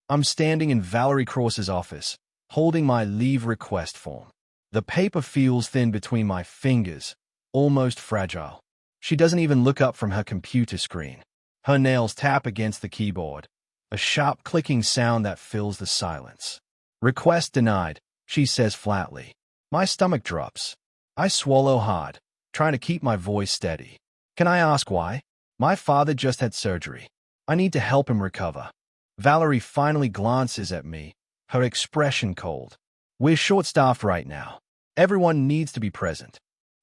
I'm standing in Valerie Cross's office, holding my leave request form. The paper feels thin between my fingers, almost fragile. She doesn't even look up from her computer screen. Her nails tap against the keyboard, a sharp clicking sound that fills the silence. Request denied, she says flatly. My stomach drops. I swallow hard, trying to keep my voice steady. Can I ask why? My father just had surgery. I need to help him recover. Valerie finally glances at me, her expression cold. We're short-staffed right now. Everyone needs to be present.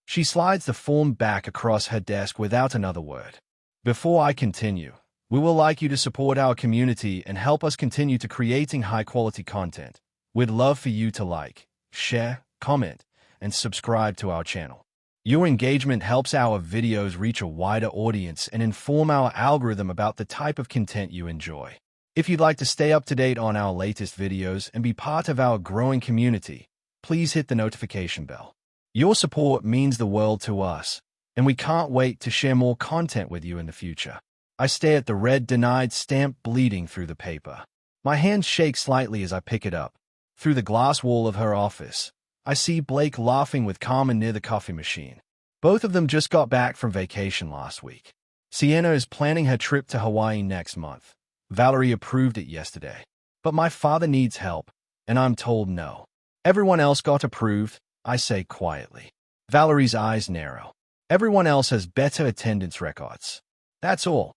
She slides the form back across her desk without another word. Before I continue, we would like you to support our community and help us continue to creating high-quality content. We'd love for you to like, share, comment, and subscribe to our channel. Your engagement helps our videos reach a wider audience and inform our algorithm about the type of content you enjoy. If you'd like to stay up to date on our latest videos and be part of our growing community, please hit the notification bell. Your support means the world to us, and we can't wait to share more content with you in the future. I stare at the red denied stamp bleeding through the paper. My hands shake slightly as I pick it up. Through the glass wall of her office, I see Blake laughing with Carmen near the coffee machine. Both of them just got back from vacation last week. Sienna is planning her trip to Hawaii next month. Valerie approved it yesterday. But my father needs help, and I'm told no. Everyone else got approved, I say quietly. Valerie's eyes narrow. Everyone else has better attendance records. That's all.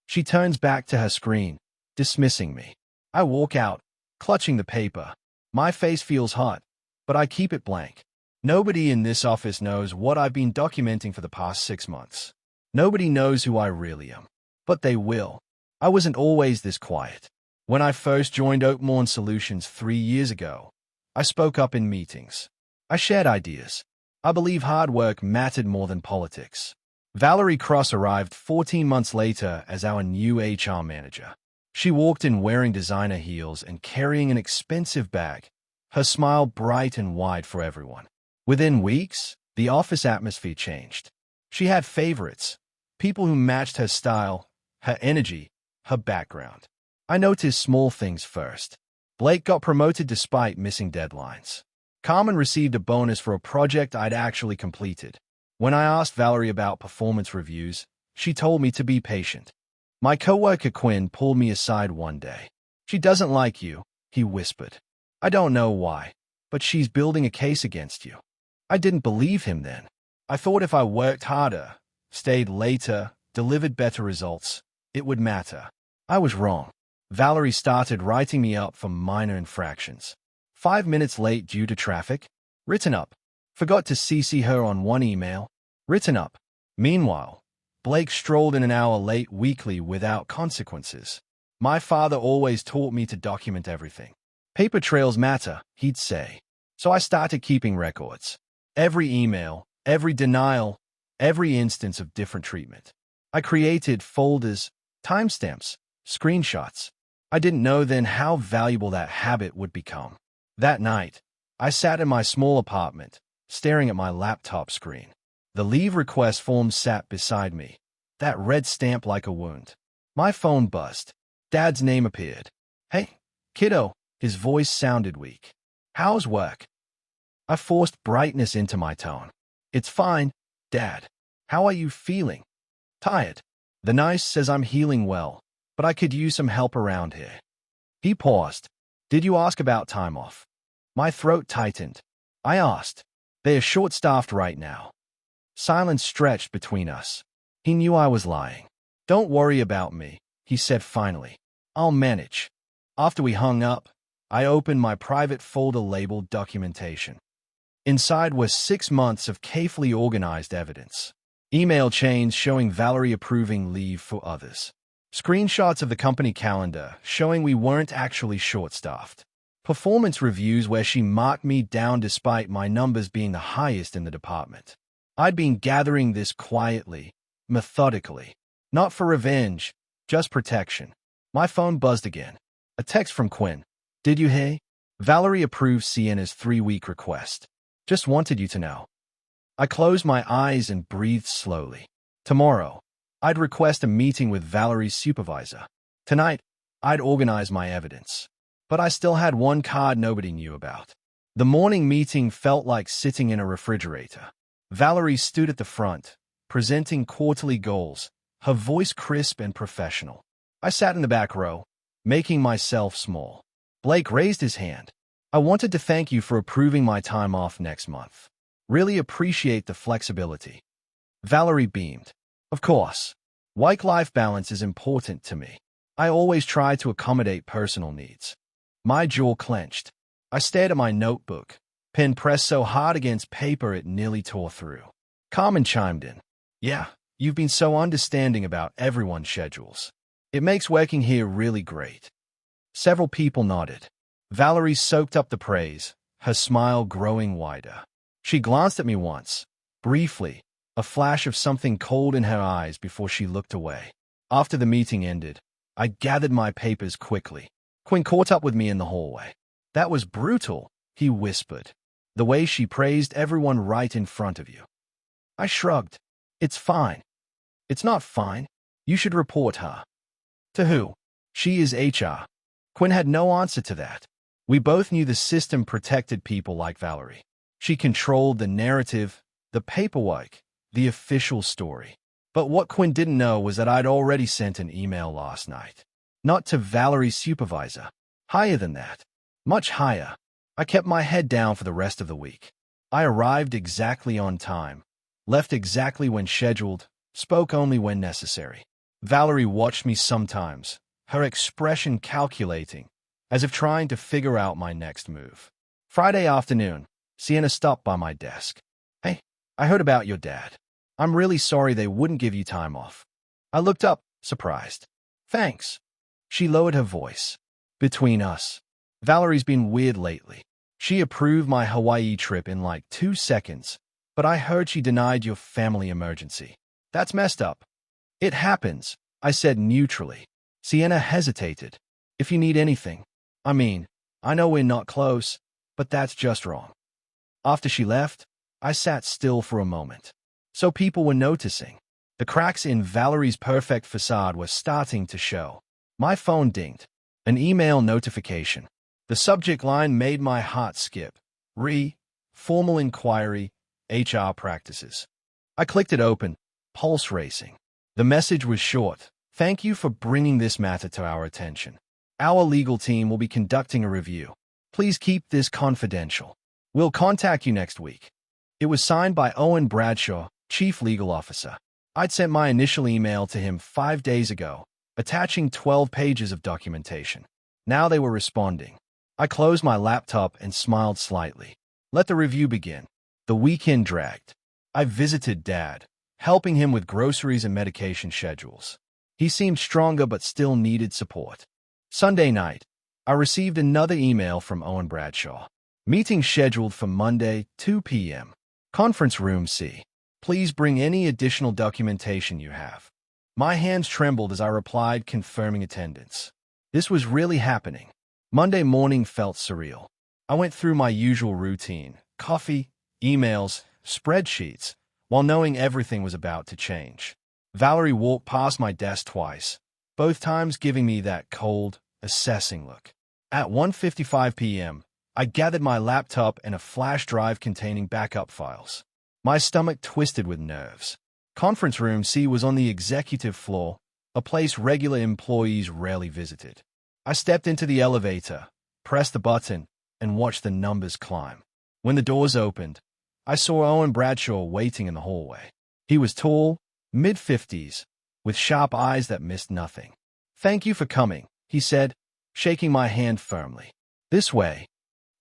She turns back to her screen, dismissing me. I walk out, clutching the paper. My face feels hot, but I keep it blank. Nobody in this office knows what I've been documenting for the past 6 months. Nobody knows who I really am. But they will. I wasn't always this quiet. When I first joined Oakmorn Solutions 3 years ago, I spoke up in meetings. I shared ideas. I believe hard work mattered more than politics. Valerie Cross arrived 14 months later as our new HR manager. She walked in wearing designer heels and carrying an expensive bag, her smile bright and wide for everyone. Within weeks, the office atmosphere changed. She had favorites, people who matched her style, her energy, her background. I noticed small things first. Blake got promoted despite missing deadlines. Carmen received a bonus for a project I'd actually completed. When I asked Valerie about performance reviews, she told me to be patient. My coworker Quinn pulled me aside one day. She doesn't like you, he whispered. I don't know why, but she's building a case against you. I didn't believe him then. I thought if I worked harder, stayed later, delivered better results, it would matter. I was wrong. Valerie started writing me up for minor infractions. 5 minutes late due to traffic? Written up. Forgot to CC her on one email? Written up. Meanwhile, Blake strolled in an hour late weekly without consequences. My father always taught me to document everything. Paper trails matter, he'd say. So I started keeping records. Every email, every denial, every instance of different treatment. I created folders, timestamps, screenshots. I didn't know then how valuable that habit would become. That night, I sat in my small apartment, staring at my laptop screen. The leave request form sat beside me, that red stamp like a wound. My phone buzzed. Dad's name appeared. Hey, kiddo, his voice sounded weak. How's work? I forced brightness into my tone. It's fine, Dad. How are you feeling? Tired. The nurse says I'm healing well, but I could use some help around here. He paused. Did you ask about time off? My throat tightened. I asked. They are short-staffed right now. Silence stretched between us. He knew I was lying. Don't worry about me, he said finally. I'll manage. After we hung up, I opened my private folder labeled documentation. Inside was 6 months of carefully organized evidence. Email chains showing Valerie approving leave for others. Screenshots of the company calendar showing we weren't actually short-staffed. Performance reviews where she marked me down despite my numbers being the highest in the department. I'd been gathering this quietly, methodically. Not for revenge, just protection. My phone buzzed again. A text from Quinn. Did you hear? Valerie approved Sienna's 3-week request. Just wanted you to know. I closed my eyes and breathed slowly. Tomorrow, I'd request a meeting with Valerie's supervisor. Tonight, I'd organized my evidence. But I still had one card nobody knew about. The morning meeting felt like sitting in a refrigerator. Valerie stood at the front, presenting quarterly goals, her voice crisp and professional. I sat in the back row, making myself small. Blake raised his hand. I wanted to thank you for approving my time off next month. Really appreciate the flexibility. Valerie beamed. Of course. Work-life balance is important to me. I always try to accommodate personal needs. My jaw clenched. I stared at my notebook, pen pressed so hard against paper it nearly tore through. Carmen chimed in. Yeah, you've been so understanding about everyone's schedules. It makes working here really great. Several people nodded. Valerie soaked up the praise, her smile growing wider. She glanced at me once, briefly, a flash of something cold in her eyes before she looked away. After the meeting ended, I gathered my papers quickly. Quinn caught up with me in the hallway. That was brutal, he whispered. The way she praised everyone right in front of you. I shrugged. It's fine. It's not fine. You should report her. To who? She is HR. Quinn had no answer to that. We both knew the system protected people like Valerie. She controlled the narrative, the paperwork, the official story. But what Quinn didn't know was that I'd already sent an email last night. Not to Valerie's supervisor. Higher than that. Much higher. I kept my head down for the rest of the week. I arrived exactly on time, left exactly when scheduled, spoke only when necessary. Valerie watched me sometimes, her expression calculating, as if trying to figure out my next move. Friday afternoon, Sienna stopped by my desk. Hey, I heard about your dad. I'm really sorry they wouldn't give you time off. I looked up, surprised. Thanks. She lowered her voice. Between us, Valerie's been weird lately. She approved my Hawaii trip in like 2 seconds, but I heard she denied your family emergency. That's messed up. It happens, I said neutrally. Sienna hesitated. If you need anything. I mean, I know we're not close, but that's just wrong. After she left, I sat still for a moment. So people were noticing. The cracks in Valerie's perfect facade were starting to show. My phone dinged. An email notification. The subject line made my heart skip. Formal inquiry, HR practices. I clicked it open, pulse racing. The message was short. Thank you for bringing this matter to our attention. Our legal team will be conducting a review. Please keep this confidential. We'll contact you next week. It was signed by Owen Bradshaw, Chief Legal Officer. I'd sent my initial email to him 5 days ago, attaching 12 pages of documentation. Now they were responding. I closed my laptop and smiled slightly. Let the review begin. The weekend dragged. I visited Dad, helping him with groceries and medication schedules. He seemed stronger but still needed support. Sunday night, I received another email from Owen Bradshaw. Meeting scheduled for Monday, 2 p.m. Conference Room C. Please bring any additional documentation you have. My hands trembled as I replied, confirming attendance. This was really happening. Monday morning felt surreal. I went through my usual routine, coffee, emails, spreadsheets, while knowing everything was about to change. Valerie walked past my desk twice, both times giving me that cold, assessing look. At 1:55 p.m., I gathered my laptop and a flash drive containing backup files. My stomach twisted with nerves. Conference Room C was on the executive floor, a place regular employees rarely visited. I stepped into the elevator, pressed the button, and watched the numbers climb. When the doors opened, I saw Owen Bradshaw waiting in the hallway. He was tall, mid-50s, with sharp eyes that missed nothing. Thank you for coming, he said, shaking my hand firmly. This way.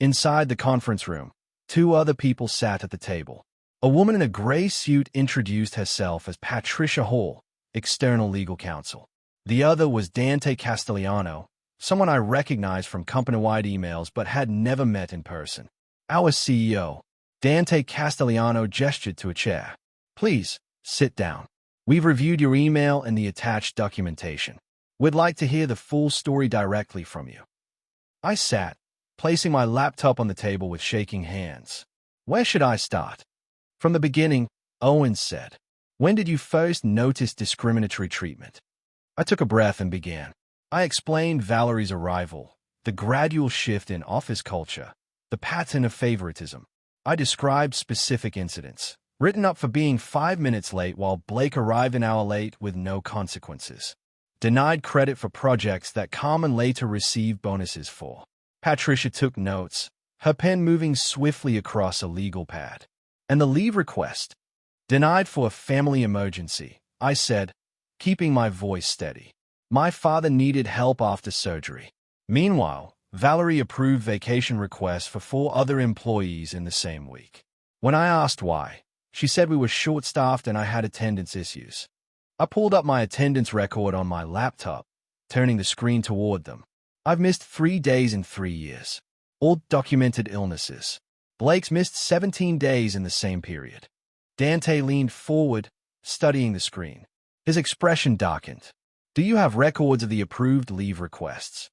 Inside the conference room, 2 other people sat at the table. A woman in a gray suit introduced herself as Patricia Hall, external legal counsel. The other was Dante Castellano, someone I recognized from company-wide emails but had never met in person. Our CEO, Dante Castellano, gestured to a chair. Please, sit down. We've reviewed your email and the attached documentation. We'd like to hear the full story directly from you. I sat, placing my laptop on the table with shaking hands. Where should I start? From the beginning, Owen said. When did you first notice discriminatory treatment? I took a breath and began. I explained Valerie's arrival, the gradual shift in office culture, the pattern of favoritism. I described specific incidents, written up for being 5 minutes late while Blake arrived an hour late with no consequences. Denied credit for projects that Carmen later received bonuses for. Patricia took notes, her pen moving swiftly across a legal pad. And the leave request. Denied for a family emergency, I said, keeping my voice steady. My father needed help after surgery. Meanwhile, Valerie approved vacation requests for 4 other employees in the same week. When I asked why, she said we were short-staffed and I had attendance issues. I pulled up my attendance record on my laptop, turning the screen toward them. I've missed 3 days in 3 years. All documented illnesses. Blake's missed 17 days in the same period. Dante leaned forward, studying the screen. His expression darkened. Do you have records of the approved leave requests?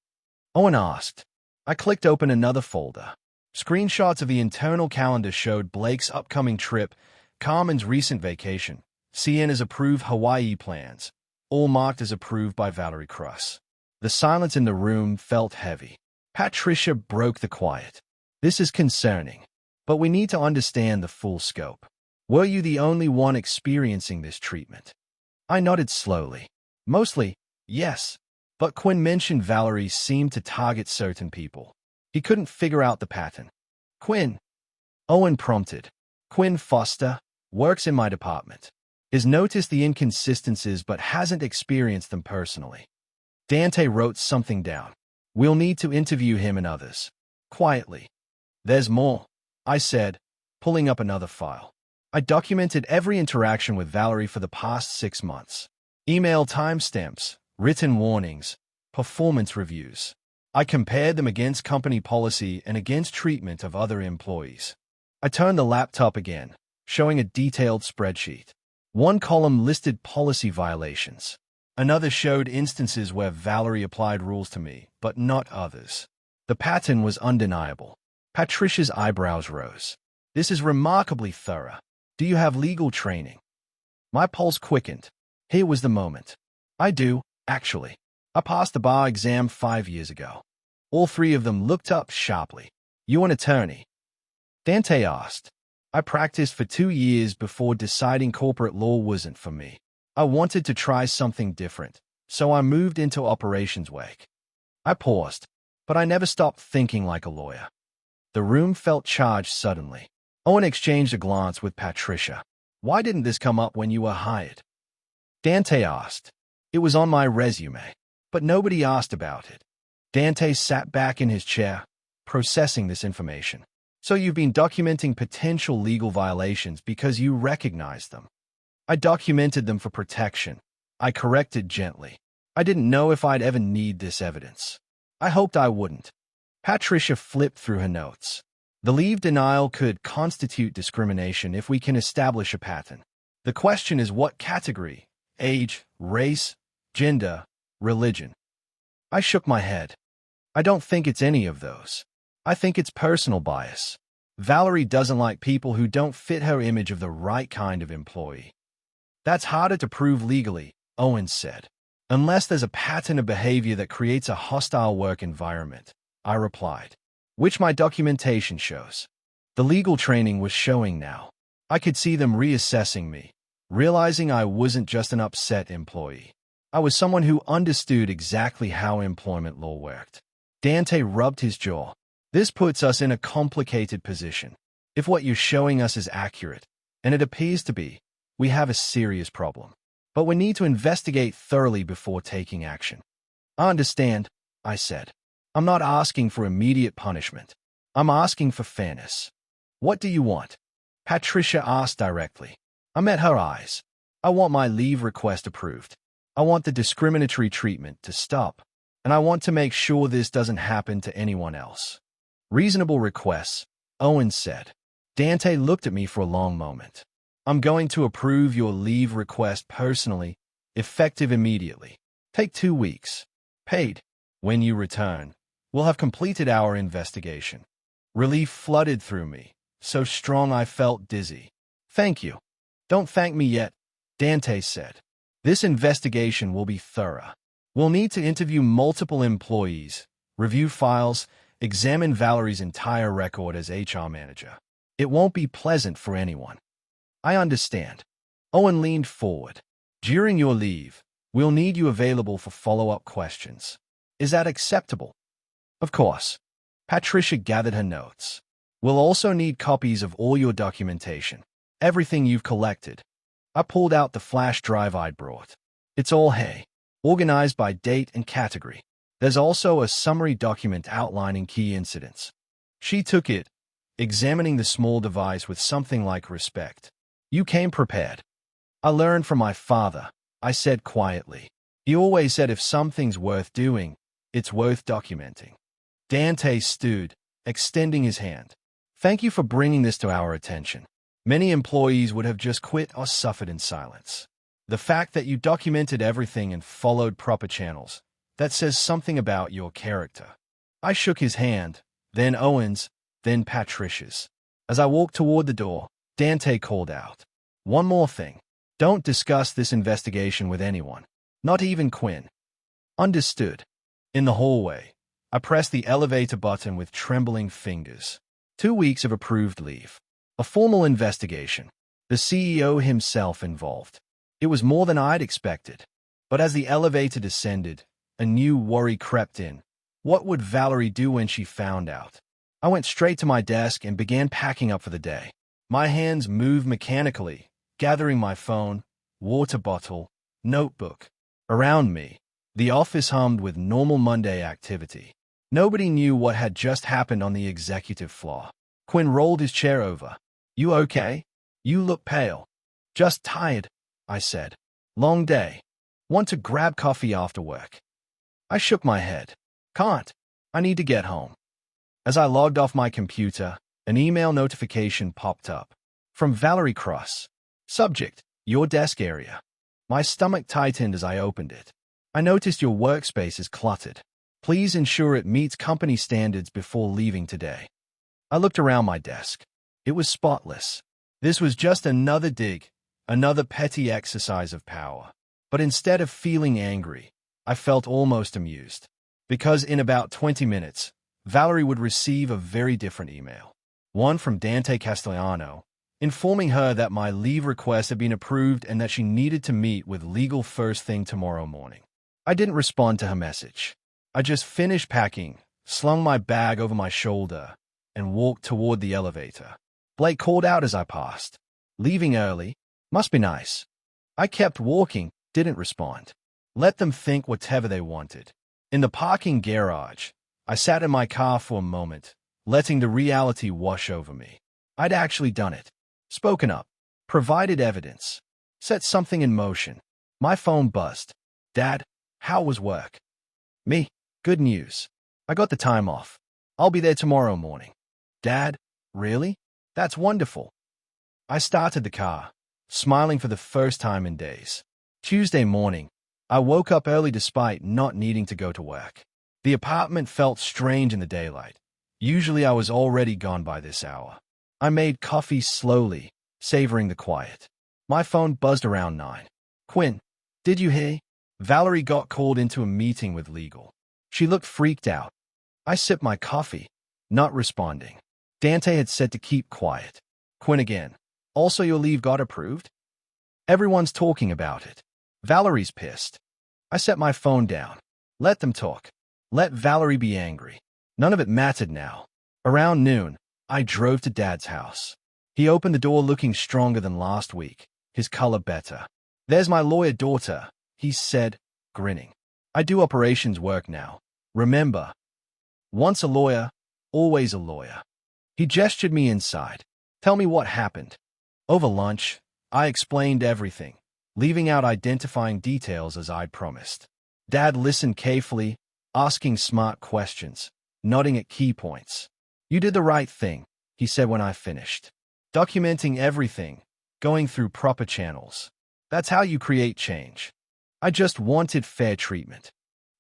Owen asked. I clicked open another folder. Screenshots of the internal calendar showed Blake's upcoming trip, Carmen's recent vacation, Sienna's approved Hawaii plans, all marked as approved by Valerie Cross. The silence in the room felt heavy. Patricia broke the quiet. This is concerning, but we need to understand the full scope. Were you the only one experiencing this treatment? I nodded slowly. Mostly, yes, but Quinn mentioned Valerie seemed to target certain people. He couldn't figure out the pattern. Quinn? Owen prompted. Quinn Foster works in my department. Has noticed the inconsistencies but hasn't experienced them personally. Dante wrote something down. We'll need to interview him and others. Quietly. There's more, I said, pulling up another file. I documented every interaction with Valerie for the past 6 months. Email timestamps, written warnings, performance reviews. I compared them against company policy and against treatment of other employees. I turned the laptop again, showing a detailed spreadsheet. One column listed policy violations. Another showed instances where Valerie applied rules to me, but not others. The pattern was undeniable. Patricia's eyebrows rose. This is remarkably thorough. Do you have legal training? My pulse quickened. Here was the moment. I do, actually. I passed the bar exam 5 years ago. All 3 of them looked up sharply. You an attorney? Dante asked. I practiced for 2 years before deciding corporate law wasn't for me. I wanted to try something different, so I moved into operations work. I paused, but I never stopped thinking like a lawyer. The room felt charged suddenly. Owen exchanged a glance with Patricia. Why didn't this come up when you were hired? Dante asked. It was on my resume, but nobody asked about it. Dante sat back in his chair, processing this information. So you've been documenting potential legal violations because you recognized them. I documented them for protection. I corrected gently. I didn't know if I'd ever need this evidence. I hoped I wouldn't. Patricia flipped through her notes. The leave denial could constitute discrimination if we can establish a pattern. The question is what category? Age, race, gender, religion. I shook my head. I don't think it's any of those. I think it's personal bias. Valerie doesn't like people who don't fit her image of the right kind of employee. That's harder to prove legally, Owen said. Unless there's a pattern of behavior that creates a hostile work environment, I replied. Which my documentation shows. The legal training was showing now. I could see them reassessing me, realizing I wasn't just an upset employee. I was someone who understood exactly how employment law worked. Dante rubbed his jaw. This puts us in a complicated position. If what you're showing us is accurate, and it appears to be, we have a serious problem. But we need to investigate thoroughly before taking action. I understand, I said. I'm not asking for immediate punishment. I'm asking for fairness. What do you want? Patricia asked directly. I met her eyes. I want my leave request approved. I want the discriminatory treatment to stop. And I want to make sure this doesn't happen to anyone else. Reasonable requests, Owen said. Dante looked at me for a long moment. I'm going to approve your leave request personally, effective immediately. Take 2 weeks. Paid. When you return, we'll have completed our investigation. Relief flooded through me, so strong I felt dizzy. Thank you. Don't thank me yet, Dante said. This investigation will be thorough. We'll need to interview multiple employees, review files, examine Valerie's entire record as HR manager. It won't be pleasant for anyone. I understand. Owen leaned forward. During your leave, we'll need you available for follow-up questions. Is that acceptable? Of course. Patricia gathered her notes. We'll also need copies of all your documentation, everything you've collected. I pulled out the flash drive I'd brought. It's all organized by date and category. There's also a summary document outlining key incidents. She took it, examining the small device with something like respect. You came prepared. I learned from my father, I said quietly. He always said if something's worth doing, it's worth documenting. Dante stood, extending his hand. Thank you for bringing this to our attention. Many employees would have just quit or suffered in silence. The fact that you documented everything and followed proper channels, that says something about your character. I shook his hand, then Owen's, then Patricia's. As I walked toward the door, Dante called out. One more thing. Don't discuss this investigation with anyone. Not even Quinn. Understood. In the hallway, I pressed the elevator button with trembling fingers. 2 weeks of approved leave. A formal investigation. The CEO himself involved. It was more than I'd expected. But as the elevator descended, a new worry crept in. What would Valerie do when she found out? I went straight to my desk and began packing up for the day. My hands moved mechanically, gathering my phone, water bottle, notebook. Around me, the office hummed with normal Monday activity. Nobody knew what had just happened on the executive floor. Quinn rolled his chair over. You okay? You look pale. Just tired, I said. Long day. Want to grab coffee after work? I shook my head. Can't. I need to get home. As I logged off my computer, an email notification popped up. From Valerie Cross. Subject, your desk area. My stomach tightened as I opened it. I noticed your workspace is cluttered. Please ensure it meets company standards before leaving today. I looked around my desk. It was spotless. This was just another dig, another petty exercise of power. But instead of feeling angry, I felt almost amused. Because in about 20 minutes, Valerie would receive a very different email. One from Dante Castellano, informing her that my leave request had been approved and that she needed to meet with legal first thing tomorrow morning. I didn't respond to her message. I just finished packing, slung my bag over my shoulder, and walked toward the elevator. Blake called out as I passed. Leaving early? Must be nice. I kept walking, didn't respond. Let them think whatever they wanted. In the parking garage, I sat in my car for a moment, letting the reality wash over me. I'd actually done it. Spoken up. Provided evidence. Set something in motion. My phone buzzed. Dad, how was work? Me. Good news. I got the time off. I'll be there tomorrow morning. Dad, really? That's wonderful. I started the car, smiling for the first time in days. Tuesday morning, I woke up early despite not needing to go to work. The apartment felt strange in the daylight. Usually I was already gone by this hour. I made coffee slowly, savoring the quiet. My phone buzzed around 9. Quinn, did you hear? Valerie got called into a meeting with legal. She looked freaked out. I sipped my coffee, not responding. Dante had said to keep quiet. Quinn again. Also your leave got approved? Everyone's talking about it. Valerie's pissed. I set my phone down. Let them talk. Let Valerie be angry. None of it mattered now. Around noon, I drove to Dad's house. He opened the door looking stronger than last week, his color better. There's my lawyer daughter, he said, grinning. I do operations work now. Remember, once a lawyer, always a lawyer. He gestured me inside. Tell me what happened. Over lunch, I explained everything, leaving out identifying details as I'd promised. Dad listened carefully, asking smart questions, nodding at key points. You did the right thing, he said when I finished. Documenting everything, going through proper channels. That's how you create change. I just wanted fair treatment.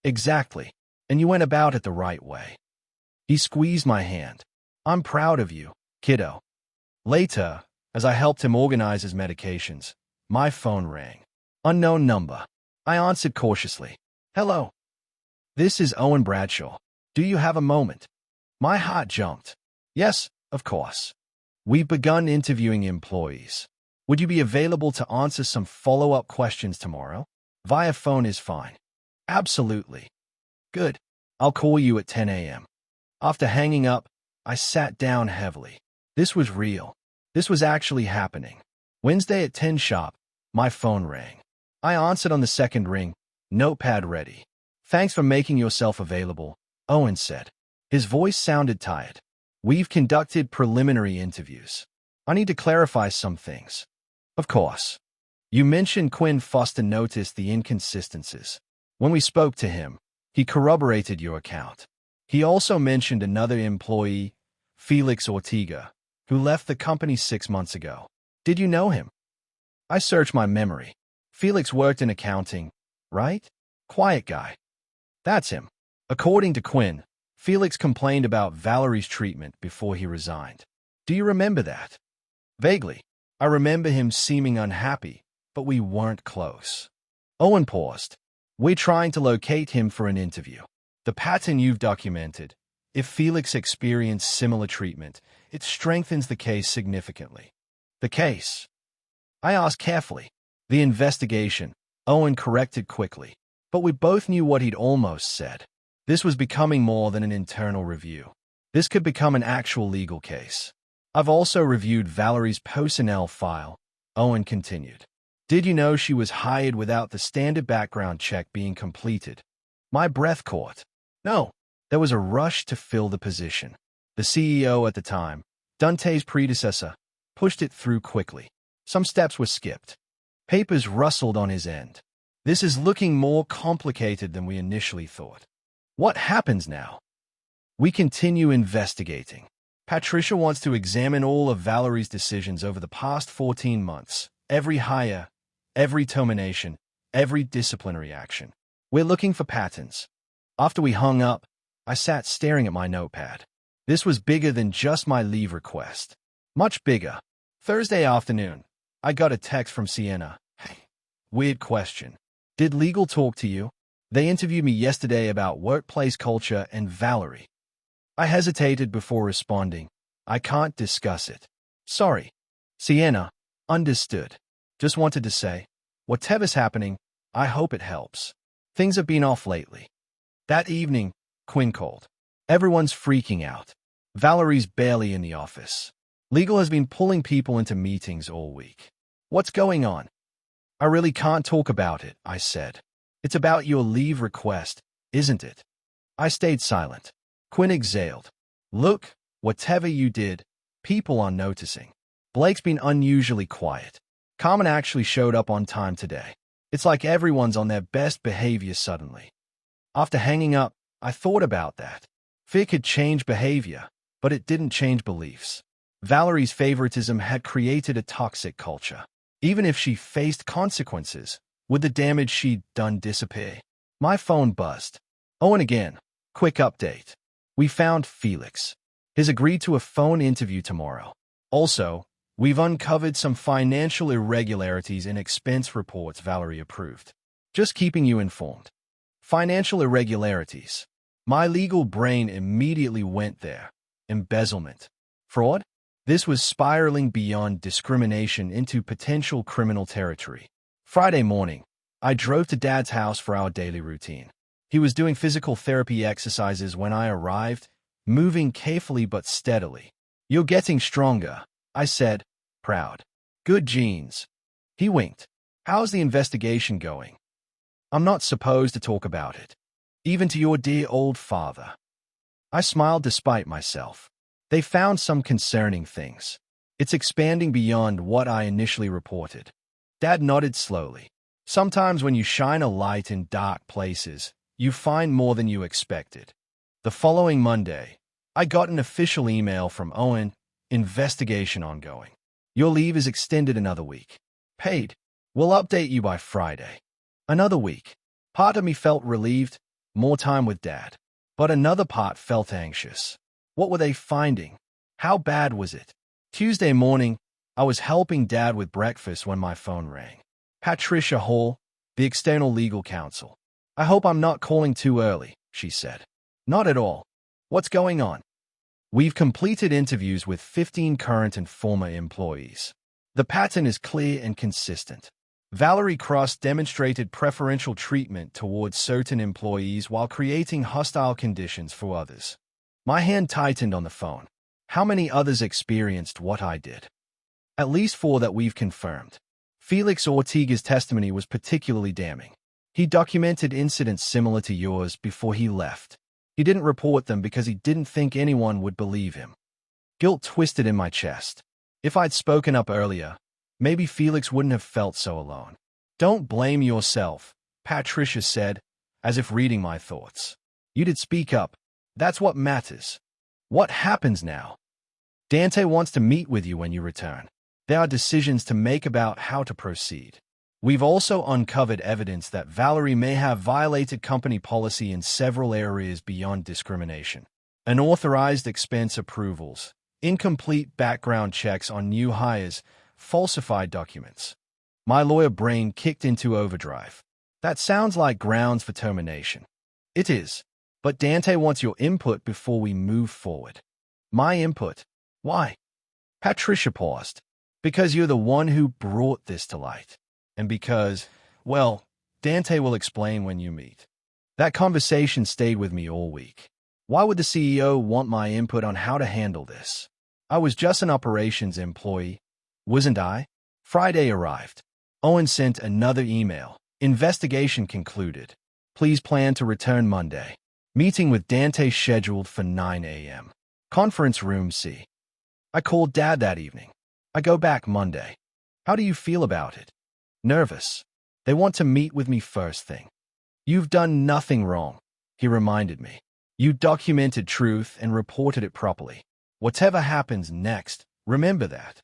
Exactly. And you went about it the right way. He squeezed my hand. I'm proud of you, kiddo. Later, as I helped him organize his medications, my phone rang. Unknown number. I answered cautiously. Hello. This is Owen Bradshaw. Do you have a moment? My heart jumped. Yes, of course. We've begun interviewing employees. Would you be available to answer some follow-up questions tomorrow? Via phone is fine. Absolutely. Good. I'll call you at 10 a.m. After hanging up, I sat down heavily. This was real. This was actually happening. Wednesday at 10 sharp, my phone rang. I answered on the second ring, notepad ready. Thanks for making yourself available, Owen said. His voice sounded tired. We've conducted preliminary interviews. I need to clarify some things. Of course. You mentioned Quinn Foster noticed the inconsistencies. When we spoke to him, he corroborated your account. He also mentioned another employee, Felix Ortega, who left the company 6 months ago. Did you know him? I searched my memory. Felix worked in accounting, right? Quiet guy. That's him. According to Quinn, Felix complained about Valerie's treatment before he resigned. Do you remember that? Vaguely. I remember him seeming unhappy, but we weren't close. Owen paused. We're trying to locate him for an interview. The pattern you've documented, if Felix experienced similar treatment, it strengthens the case significantly. The case? I asked carefully. The investigation, Owen corrected quickly. But we both knew what he'd almost said. This was becoming more than an internal review. This could become an actual legal case. I've also reviewed Valerie's personnel file, Owen continued. Did you know she was hired without the standard background check being completed? My breath caught. No, there was a rush to fill the position. The CEO at the time, Dante's predecessor, pushed it through quickly. Some steps were skipped. Papers rustled on his end. This is looking more complicated than we initially thought. What happens now? We continue investigating. Patricia wants to examine all of Valerie's decisions over the past 14 months. Every hire, every termination, every disciplinary action. We're looking for patterns. After we hung up, I sat staring at my notepad. This was bigger than just my leave request. Much bigger. Thursday afternoon, I got a text from Sienna. Hey, weird question. Did legal talk to you? They interviewed me yesterday about workplace culture and Valerie. I hesitated before responding. I can't discuss it. Sorry. Sienna, understood. Just wanted to say, whatever's happening, I hope it helps. Things have been off lately. That evening, Quinn called. Everyone's freaking out. Valerie's barely in the office. Legal has been pulling people into meetings all week. What's going on? I really can't talk about it, I said. It's about your leave request, isn't it? I stayed silent. Quinn exhaled. Look, whatever you did, people are noticing. Blake's been unusually quiet. Carmen actually showed up on time today. It's like everyone's on their best behavior suddenly. After hanging up, I thought about that. Fear could change behavior, but it didn't change beliefs. Valerie's favoritism had created a toxic culture. Even if she faced consequences, would the damage she'd done disappear? My phone buzzed. Owen again. Quick update. We found Felix. He's agreed to a phone interview tomorrow. Also, we've uncovered some financial irregularities in expense reports Valerie approved. Just keeping you informed. Financial irregularities. My legal brain immediately went there. Embezzlement. Fraud? This was spiraling beyond discrimination into potential criminal territory. Friday morning, I drove to Dad's house for our daily routine. He was doing physical therapy exercises when I arrived, moving carefully but steadily. You're getting stronger, I said, proud. Good genes. He winked. How's the investigation going? I'm not supposed to talk about it. Even to your dear old father. I smiled despite myself. They found some concerning things. It's expanding beyond what I initially reported. Dad nodded slowly. Sometimes when you shine a light in dark places, you find more than you expected. The following Monday, I got an official email from Owen, investigation ongoing. Your leave is extended another week. Paid. We'll update you by Friday. Another week. Part of me felt relieved, more time with Dad. But another part felt anxious. What were they finding? How bad was it? Tuesday morning, I was helping Dad with breakfast when my phone rang. Patricia Hall, the external legal counsel. I hope I'm not calling too early, she said. Not at all. What's going on? We've completed interviews with 15 current and former employees. The pattern is clear and consistent. Valerie Cross demonstrated preferential treatment towards certain employees while creating hostile conditions for others. My hand tightened on the phone. How many others experienced what I did? At least 4 that we've confirmed. Felix Ortega's testimony was particularly damning. He documented incidents similar to yours before he left. He didn't report them because he didn't think anyone would believe him. Guilt twisted in my chest. If I'd spoken up earlier, maybe Felix wouldn't have felt so alone. Don't blame yourself, Patricia said, as if reading my thoughts. You did speak up. That's what matters. What happens now? Dante wants to meet with you when you return. There are decisions to make about how to proceed. We've also uncovered evidence that Valerie may have violated company policy in several areas beyond discrimination. Unauthorized expense approvals, incomplete background checks on new hires, falsified documents. My lawyer brain kicked into overdrive. That sounds like grounds for termination. It is. But Dante wants your input before we move forward. My input? Why? Patricia paused. Because you're the one who brought this to light. And because, well, Dante will explain when you meet. That conversation stayed with me all week. Why would the CEO want my input on how to handle this? I was just an operations employee, wasn't I? Friday arrived. Owen sent another email. Investigation concluded. Please plan to return Monday. Meeting with Dante scheduled for 9 a.m. Conference room C. I called Dad that evening. I go back Monday. How do you feel about it? Nervous. They want to meet with me first thing. You've done nothing wrong, he reminded me. You documented truth and reported it properly. Whatever happens next, remember that.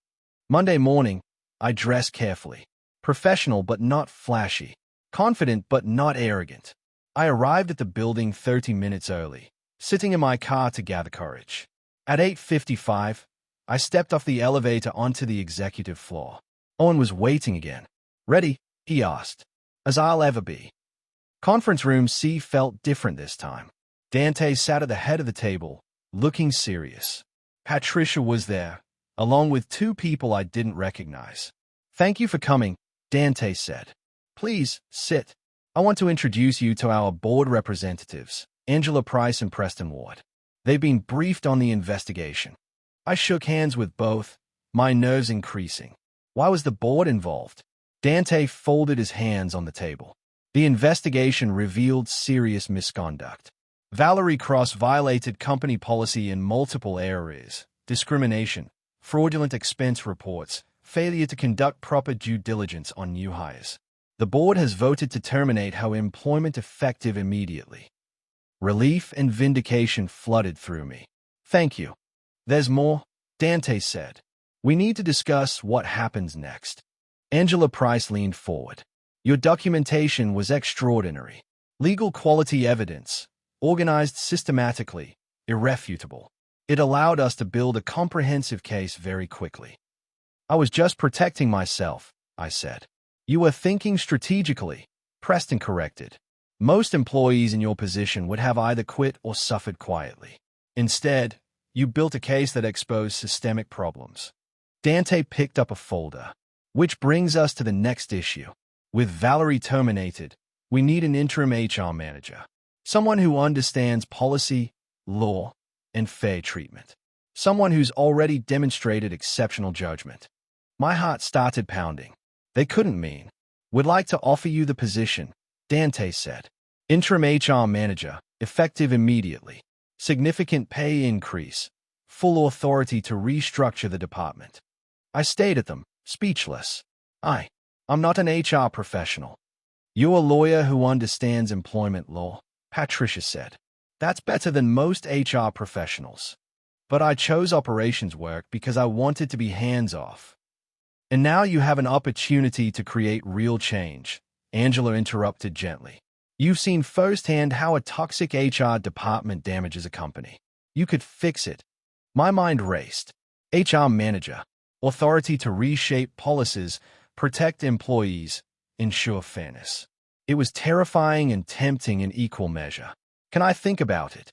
Monday morning, I dressed carefully. Professional but not flashy. Confident but not arrogant. I arrived at the building 30 minutes early, sitting in my car to gather courage. At 8:55, I stepped off the elevator onto the executive floor. Owen was waiting again. Ready? He asked. As I'll ever be. Conference room C felt different this time. Dante sat at the head of the table, looking serious. Patricia was there, along with 2 people I didn't recognize. Thank you for coming, Dante said. Please, sit. I want to introduce you to our board representatives, Angela Price and Preston Ward. They've been briefed on the investigation. I shook hands with both, my nerves increasing. Why was the board involved? Dante folded his hands on the table. The investigation revealed serious misconduct. Valerie Cross violated company policy in multiple areas: discrimination, fraudulent expense reports, failure to conduct proper due diligence on new hires. The board has voted to terminate her employment effective immediately. Relief and vindication flooded through me. Thank you. There's more, Dante said. We need to discuss what happens next. Angela Price leaned forward. Your documentation was extraordinary. Legal quality evidence, organized systematically, irrefutable. It allowed us to build a comprehensive case very quickly. I was just protecting myself, I said. You were thinking strategically, Preston corrected. Most employees in your position would have either quit or suffered quietly. Instead, you built a case that exposed systemic problems. Dante picked up a folder. Which brings us to the next issue. With Valerie terminated, we need an interim HR manager. Someone who understands policy, law, and fair treatment. Someone who's already demonstrated exceptional judgment. My heart started pounding. They couldn't mean. Would like to offer you the position, Dante said. Interim HR manager, effective immediately. Significant pay increase. Full authority to restructure the department. I stared at them, speechless. I'm not an HR professional. You're a lawyer who understands employment law, Patricia said. That's better than most HR professionals. But I chose operations work because I wanted to be hands-off. And now you have an opportunity to create real change, Angela interrupted gently. You've seen firsthand how a toxic HR department damages a company. You could fix it. My mind raced. HR manager. Authority to reshape policies, protect employees, ensure fairness. It was terrifying and tempting in equal measure. Can I think about it?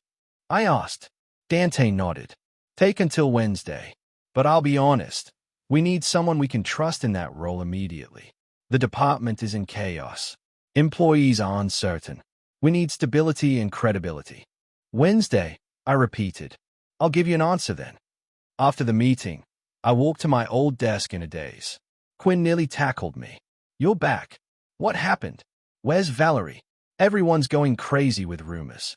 I asked. Dante nodded. Take until Wednesday. But I'll be honest. We need someone we can trust in that role immediately. The department is in chaos. Employees are uncertain. We need stability and credibility. Wednesday, I repeated. I'll give you an answer then. After the meeting, I walked to my old desk in a daze. Quinn nearly tackled me. You're back. What happened? Where's Valerie? Everyone's going crazy with rumors.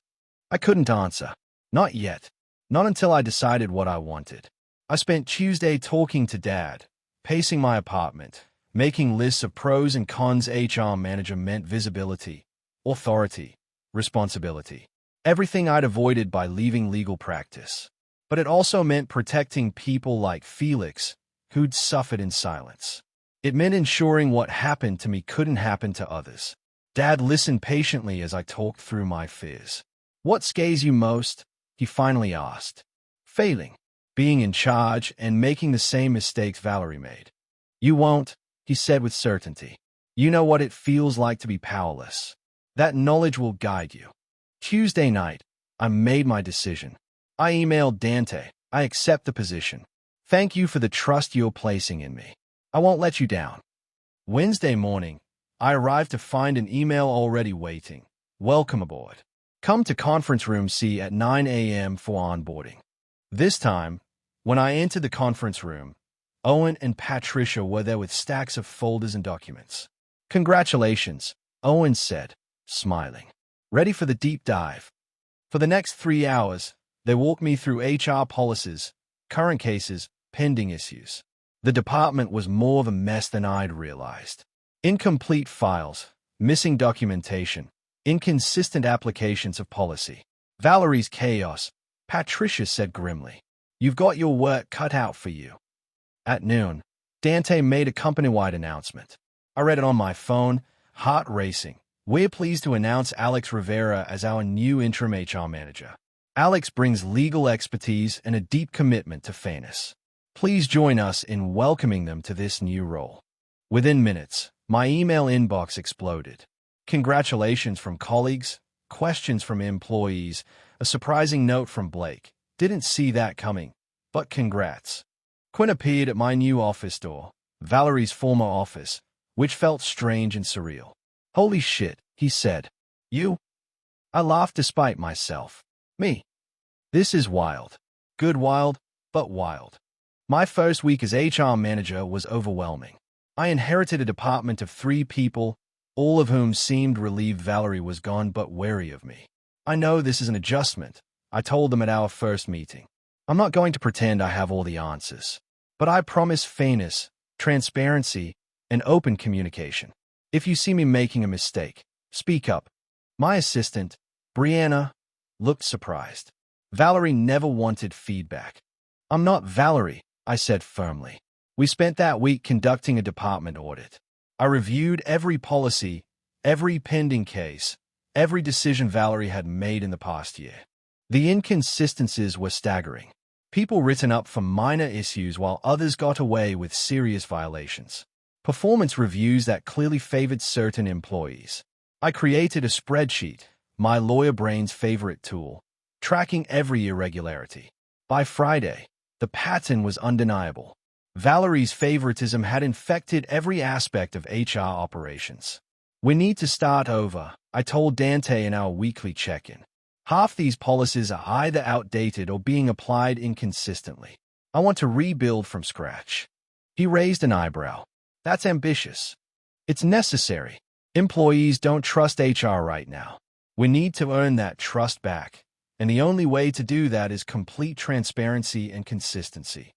I couldn't answer. Not yet. Not until I decided what I wanted. I spent Tuesday talking to Dad, pacing my apartment, making lists of pros and cons. HR manager meant visibility, authority, responsibility. Everything I'd avoided by leaving legal practice. But it also meant protecting people like Felix, who'd suffered in silence. It meant ensuring what happened to me couldn't happen to others. Dad listened patiently as I talked through my fears. What scares you most? He finally asked. Failing, being in charge, and making the same mistakes Valerie made. You won't, he said with certainty. You know what it feels like to be powerless. That knowledge will guide you. Tuesday night, I made my decision. I emailed Dante. I accept the position. Thank you for the trust you're placing in me. I won't let you down. Wednesday morning, I arrived to find an email already waiting. Welcome aboard. Come to conference room C at 9 a.m. for onboarding. This time, when I entered the conference room, Owen and Patricia were there with stacks of folders and documents. Congratulations, Owen said, smiling. Ready for the deep dive. For the next 3 hours, they walked me through HR policies, current cases, pending issues. The department was more of a mess than I'd realized. Incomplete files, missing documentation, inconsistent applications of policy. Valerie's chaos, Patricia said grimly. You've got your work cut out for you. At noon, Dante made a company-wide announcement. I read it on my phone, heart racing. We're pleased to announce Alex Rivera as our new interim HR manager. Alex brings legal expertise and a deep commitment to fairness. Please join us in welcoming them to this new role. Within minutes, my email inbox exploded. Congratulations from colleagues, questions from employees, a surprising note from Blake. Didn't see that coming, but congrats. Quinn appeared at my new office door, Valerie's former office, which felt strange and surreal. Holy shit, he said. You? I laughed despite myself. Me. This is wild. Good wild, but wild. My first week as HR manager was overwhelming. I inherited a department of 3 people, all of whom seemed relieved Valerie was gone but wary of me. I know this is an adjustment, I told them at our first meeting. I'm not going to pretend I have all the answers. But I promise fairness, transparency, and open communication. If you see me making a mistake, speak up. My assistant, Brianna, looked surprised. Valerie never wanted feedback. I'm not Valerie, I said firmly. We spent that week conducting a department audit. I reviewed every policy, every pending case, every decision Valerie had made in the past year. The inconsistencies were staggering. People written up for minor issues while others got away with serious violations. Performance reviews that clearly favored certain employees. I created a spreadsheet, my lawyer brain's favorite tool, tracking every irregularity. By Friday, the pattern was undeniable. Valerie's favoritism had infected every aspect of HR operations. We need to start over, I told Dante in our weekly check-in. Half these policies are either outdated or being applied inconsistently. I want to rebuild from scratch. He raised an eyebrow. That's ambitious. It's necessary. Employees don't trust HR right now. We need to earn that trust back. And the only way to do that is complete transparency and consistency.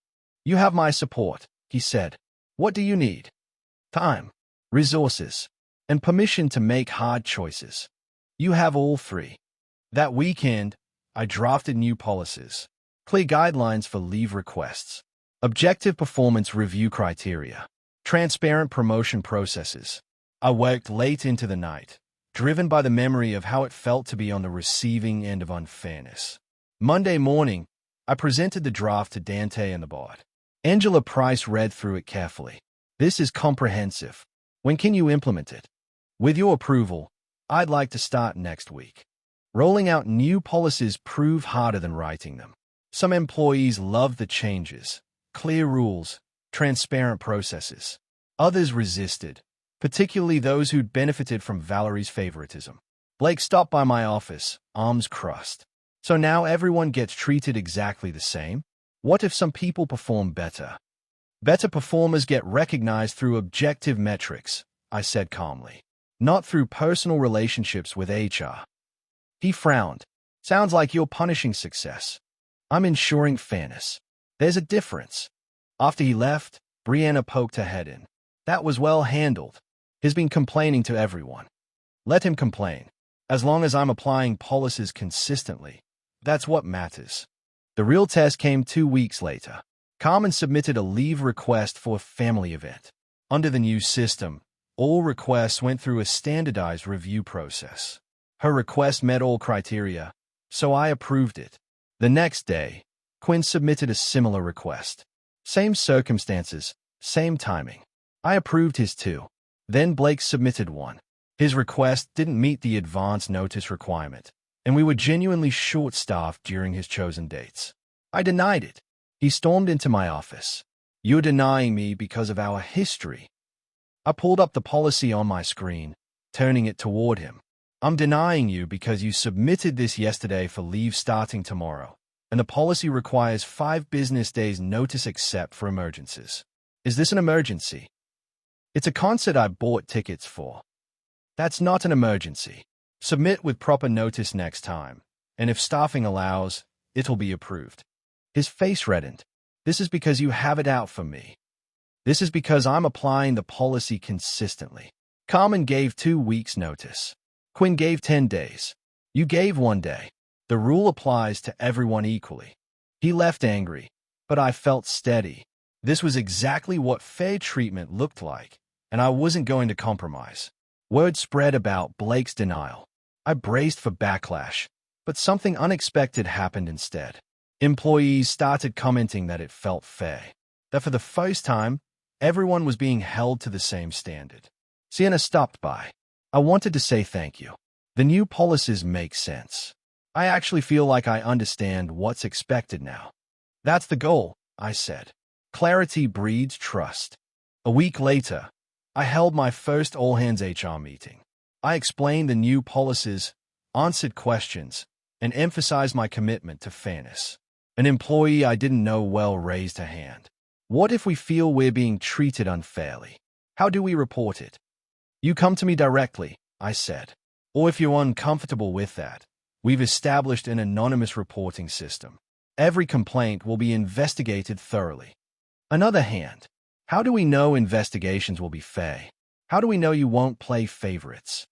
You have my support, he said. What do you need? Time, resources, and permission to make hard choices. You have all 3. That weekend, I drafted new policies, clear guidelines for leave requests, objective performance review criteria, transparent promotion processes. I worked late into the night, driven by the memory of how it felt to be on the receiving end of unfairness. Monday morning, I presented the draft to Dante and the board. Angela Price read through it carefully. This is comprehensive. When can you implement it? With your approval, I'd like to start next week. Rolling out new policies prove harder than writing them. Some employees love the changes, clear rules, transparent processes. Others resisted, particularly those who'd benefited from Valerie's favoritism. Blake stopped by my office, arms crossed. So now everyone gets treated exactly the same? What if some people perform better? Better performers get recognized through objective metrics, I said calmly, not through personal relationships with HR. He frowned. Sounds like you're punishing success. I'm ensuring fairness. There's a difference. After he left, Brianna poked her head in. That was well handled. He's been complaining to everyone. Let him complain. As long as I'm applying policies consistently, that's what matters. The real test came 2 weeks later. Carmen submitted a leave request for a family event. Under the new system, all requests went through a standardized review process. Her request met all criteria, so I approved it. The next day, Quinn submitted a similar request. Same circumstances, same timing. I approved his too. Then Blake submitted one. His request didn't meet the advance notice requirement, and we were genuinely short-staffed during his chosen dates. I denied it. He stormed into my office. You're denying me because of our history. I pulled up the policy on my screen, turning it toward him. I'm denying you because you submitted this yesterday for leave starting tomorrow, and the policy requires 5 business days notice except for emergencies. Is this an emergency? It's a concert I bought tickets for. That's not an emergency. Submit with proper notice next time, and if staffing allows, it'll be approved. His face reddened. This is because you have it out for me. This is because I'm applying the policy consistently. Carmen gave 2 weeks' notice. Quinn gave 10 days. You gave 1 day. The rule applies to everyone equally. He left angry, but I felt steady. This was exactly what fair treatment looked like, and I wasn't going to compromise. Word spread about Blake's denial. I braced for backlash, but something unexpected happened instead. Employees started commenting that it felt fair, that for the first time, everyone was being held to the same standard. Sienna stopped by. I wanted to say thank you. The new policies make sense. I actually feel like I understand what's expected now. That's the goal, I said. Clarity breeds trust. A week later, I held my first all-hands HR meeting. I explained the new policies, answered questions, and emphasized my commitment to fairness. An employee I didn't know well raised her hand. What if we feel we're being treated unfairly? How do we report it? You come to me directly, I said. Or if you're uncomfortable with that, we've established an anonymous reporting system. Every complaint will be investigated thoroughly. Another hand. How do we know investigations will be fair? How do we know you won't play favorites?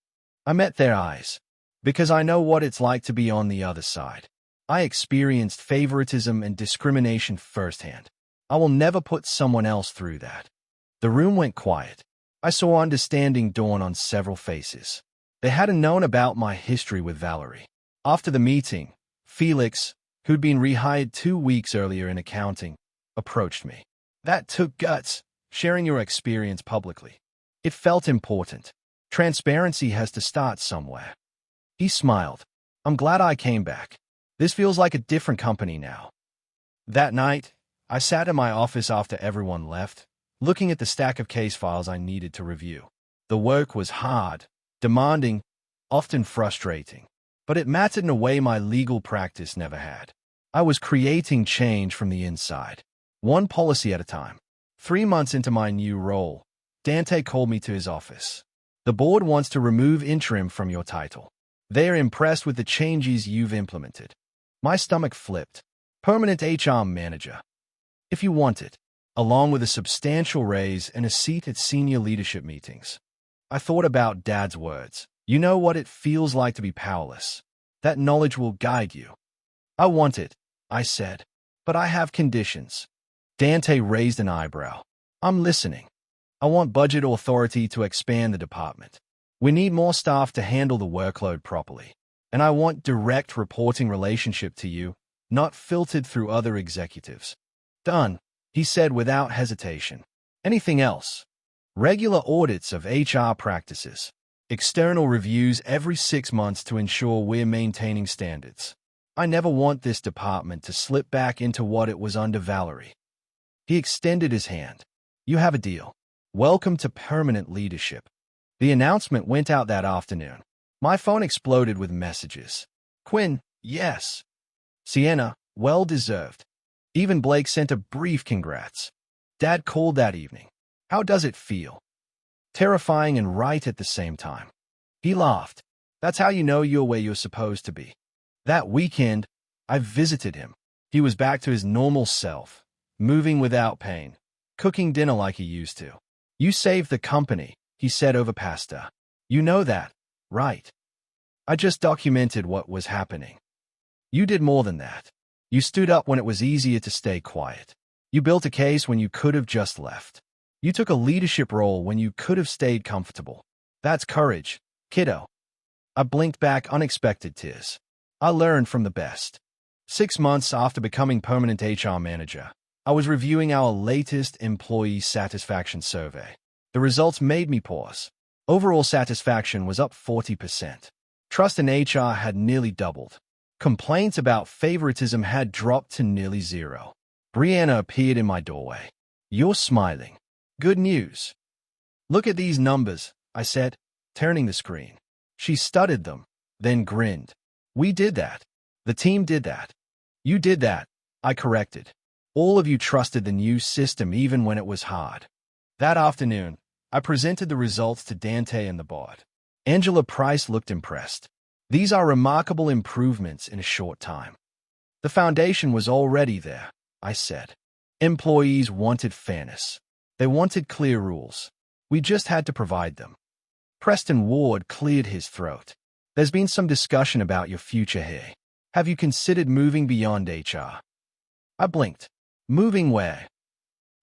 I met their eyes. Because I know what it's like to be on the other side. I experienced favoritism and discrimination firsthand. I will never put someone else through that. The room went quiet. I saw understanding dawn on several faces. They hadn't known about my history with Valerie. After the meeting, Felix, who'd been rehired 2 weeks earlier in accounting, approached me. That took guts, sharing your experience publicly. It felt important. Transparency has to start somewhere. He smiled. I'm glad I came back. This feels like a different company now. That night, I sat in my office after everyone left, looking at the stack of case files I needed to review. The work was hard, demanding, often frustrating, but it mattered in a way my legal practice never had. I was creating change from the inside, one policy at a time. 3 months into my new role, Dante called me to his office. The board wants to remove interim from your title. They are impressed with the changes you've implemented. My stomach flipped. Permanent HR manager. If you want it, along with a substantial raise and a seat at senior leadership meetings. I thought about Dad's words. You know what it feels like to be powerless. That knowledge will guide you. I want it, I said, but I have conditions. Dante raised an eyebrow. I'm listening. I want budget authority to expand the department. We need more staff to handle the workload properly. And I want direct reporting relationship to you, not filtered through other executives. Done, he said without hesitation. Anything else? Regular audits of HR practices. External reviews every 6 months to ensure we're maintaining standards. I never want this department to slip back into what it was under Valerie. He extended his hand. You have a deal. Welcome to permanent leadership. The announcement went out that afternoon. My phone exploded with messages. Quinn, yes. Sienna, well deserved. Even Blake sent a brief congrats. Dad called that evening. How does it feel? Terrifying and right at the same time. He laughed. That's how you know you're where you're supposed to be. That weekend, I visited him. He was back to his normal self, moving without pain, cooking dinner like he used to. You saved the company, he said over pasta. You know that, right? I just documented what was happening. You did more than that. You stood up when it was easier to stay quiet. You built a case when you could have just left. You took a leadership role when you could have stayed comfortable. That's courage, kiddo. I blinked back unexpected tears. I learned from the best. 6 months after becoming permanent HR manager, I was reviewing our latest employee satisfaction survey. The results made me pause. Overall satisfaction was up 40%. Trust in HR had nearly doubled. Complaints about favoritism had dropped to nearly zero. Brianna appeared in my doorway. You're smiling. Good news. Look at these numbers, I said, turning the screen. She studied them, then grinned. We did that. The team did that. You did that, I corrected. All of you trusted the new system even when it was hard. That afternoon, I presented the results to Dante and the board. Angela Price looked impressed. These are remarkable improvements in a short time. The foundation was already there, I said. Employees wanted fairness. They wanted clear rules. We just had to provide them. Preston Ward cleared his throat. There's been some discussion about your future here. Have you considered moving beyond HR? I blinked. Moving where?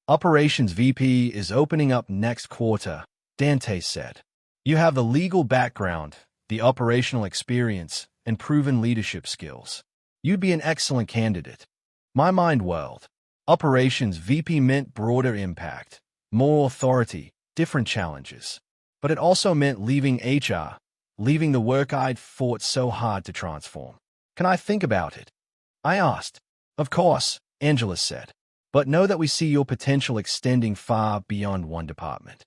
Operations VP is opening up next quarter, Dante said. You have the legal background, the operational experience, and proven leadership skills. You'd be an excellent candidate. My mind whirled. Operations VP meant broader impact, more authority, different challenges. But it also meant leaving HR, leaving the work I'd fought so hard to transform. Can I think about it? I asked. Of course, Angela said. But know that we see your potential extending far beyond one department.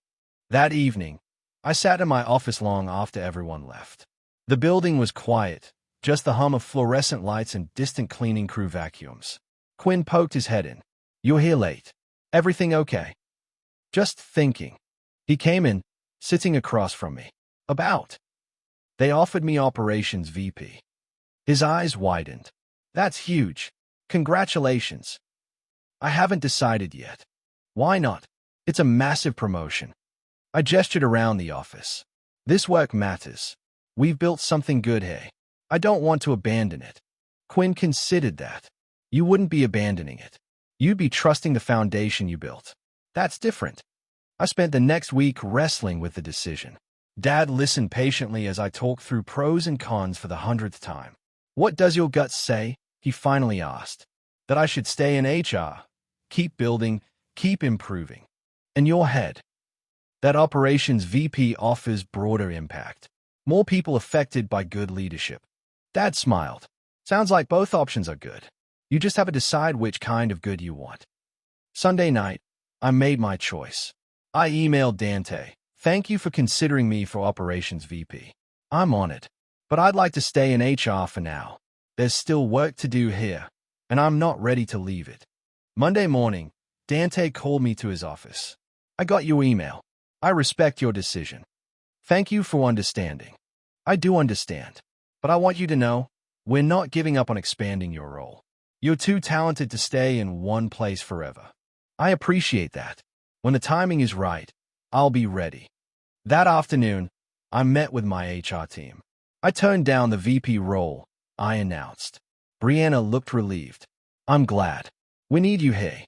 That evening, I sat in my office long after everyone left. The building was quiet, just the hum of fluorescent lights and distant cleaning crew vacuums. Quinn poked his head in. You're here late. Everything okay? Just thinking. He came in, sitting across from me. About. They offered me operations VP. His eyes widened. That's huge. Congratulations. I haven't decided yet. Why not? It's a massive promotion. I gestured around the office. This work matters. We've built something good here. I don't want to abandon it. Quinn considered that. You wouldn't be abandoning it. You'd be trusting the foundation you built. That's different. I spent the next week wrestling with the decision. Dad listened patiently as I talked through pros and cons for the 100th time. What does your gut say? He finally asked. That I should stay in HR, keep building, keep improving. In your head. That operations VP offers broader impact. More people affected by good leadership. Dad smiled. Sounds like both options are good. You just have to decide which kind of good you want. Sunday night, I made my choice. I emailed Dante. Thank you for considering me for operations VP. I'm on it. But I'd like to stay in HR for now. There's still work to do here, and I'm not ready to leave it. Monday morning, Dante called me to his office. I got your email. I respect your decision. Thank you for understanding. I do understand. But I want you to know, we're not giving up on expanding your role. You're too talented to stay in one place forever. I appreciate that. When the timing is right, I'll be ready. That afternoon, I met with my HR team. I turned down the VP role, I announced. Brianna looked relieved. I'm glad. We need you here.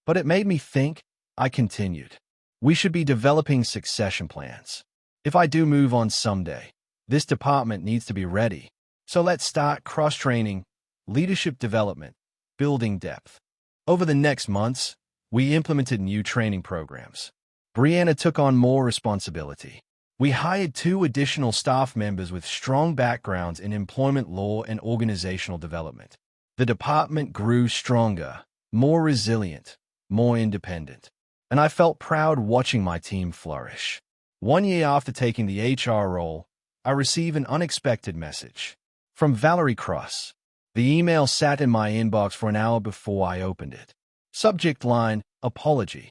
But it made me think, I continued. We should be developing succession plans. If I do move on someday, this department needs to be ready. So let's start cross-training, leadership development, building depth. Over the next months, we implemented new training programs. Brianna took on more responsibility. We hired 2 additional staff members with strong backgrounds in employment law and organizational development. The department grew stronger, more resilient, more independent, and I felt proud watching my team flourish. 1 year after taking the HR role, I received an unexpected message from Valerie Cross. The email sat in my inbox for an hour before I opened it. Subject line, apology.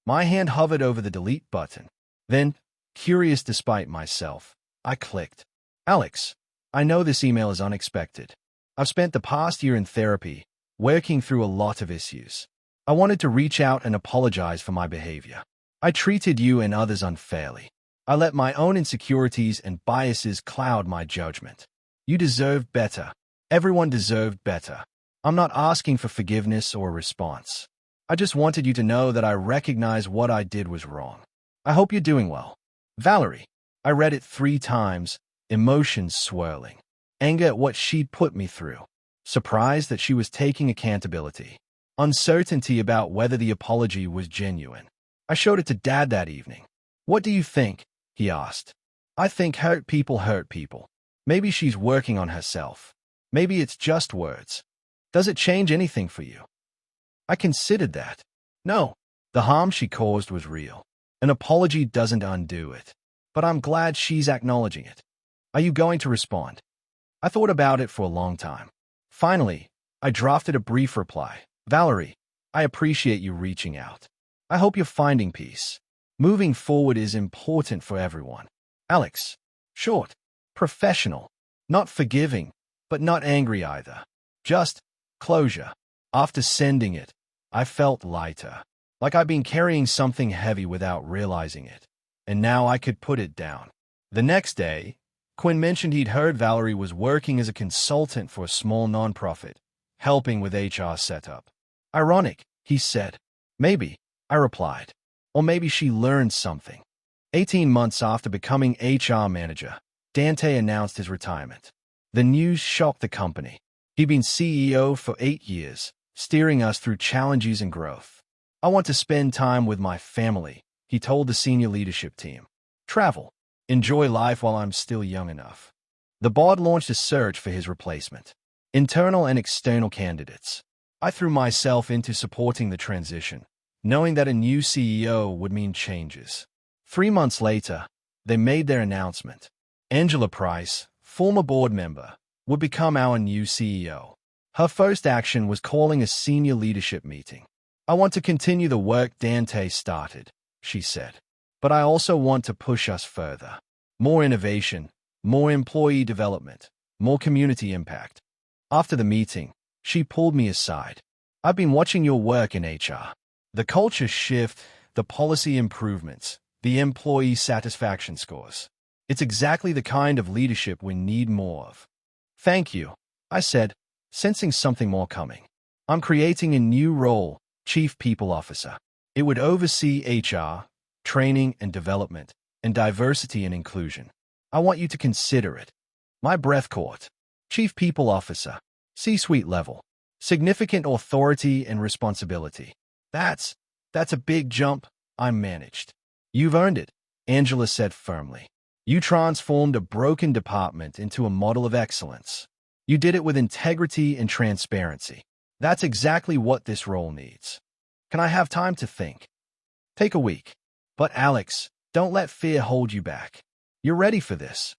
My hand hovered over the delete button. Then, curious despite myself, I clicked. Alex, I know this email is unexpected. I've spent the past year in therapy, working through a lot of issues. I wanted to reach out and apologize for my behavior. I treated you and others unfairly. I let my own insecurities and biases cloud my judgment. You deserved better. Everyone deserved better. I'm not asking for forgiveness or a response. I just wanted you to know that I recognize what I did was wrong. I hope you're doing well. Valerie. I read it 3 times, emotions swirling. Anger at what she'd put me through. Surprise that she was taking accountability. Uncertainty about whether the apology was genuine. I showed it to Dad that evening. What do you think? He asked. I think hurt people hurt people. Maybe she's working on herself. Maybe it's just words. Does it change anything for you? I considered that. No, the harm she caused was real. An apology doesn't undo it. But I'm glad she's acknowledging it. Are you going to respond? I thought about it for a long time. Finally, I drafted a brief reply. Valerie, I appreciate you reaching out. I hope you're finding peace. Moving forward is important for everyone. Alex. Short. Professional. Not forgiving, but not angry either. Just closure. After sending it, I felt lighter. Like I'd been carrying something heavy without realizing it. And now I could put it down. The next day, Quinn mentioned he'd heard Valerie was working as a consultant for a small nonprofit, helping with HR setup. Ironic, he said. Maybe, I replied. Or maybe she learned something. 18 months after becoming HR manager, Dante announced his retirement. The news shocked the company. He'd been CEO for 8 years, steering us through challenges and growth. I want to spend time with my family, he told the senior leadership team. Travel. Enjoy life while I'm still young enough. The board launched a search for his replacement. Internal and external candidates. I threw myself into supporting the transition, knowing that a new CEO would mean changes. 3 months later, they made their announcement. Angela Price, former board member, would become our new CEO. Her first action was calling a senior leadership meeting. I want to continue the work Dante started, she said. But I also want to push us further. More innovation, more employee development, more community impact. After the meeting, she pulled me aside. I've been watching your work in HR. The culture shift, the policy improvements, the employee satisfaction scores. It's exactly the kind of leadership we need more of. Thank you, I said, sensing something more coming. I'm creating a new role, Chief People Officer. It would oversee HR, training and development, and diversity and inclusion. I want you to consider it. My breath caught. Chief People Officer, C-suite level, significant authority and responsibility. That's a big jump. I'm managed. You've earned it, Angela said firmly. You transformed a broken department into a model of excellence. You did it with integrity and transparency. That's exactly what this role needs. Can I have time to think? Take a week. But Alex, don't let fear hold you back. You're ready for this.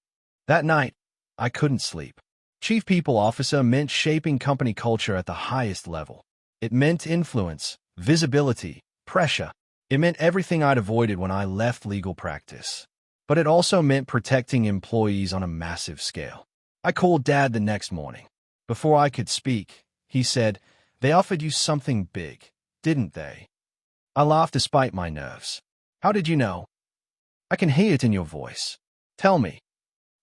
That night, I couldn't sleep. Chief People Officer meant shaping company culture at the highest level. It meant influence, visibility, pressure. It meant everything I'd avoided when I left legal practice. But it also meant protecting employees on a massive scale. I called Dad the next morning. Before I could speak, he said, "They offered you something big, didn't they?" I laughed despite my nerves. How did you know? I can hear it in your voice. Tell me.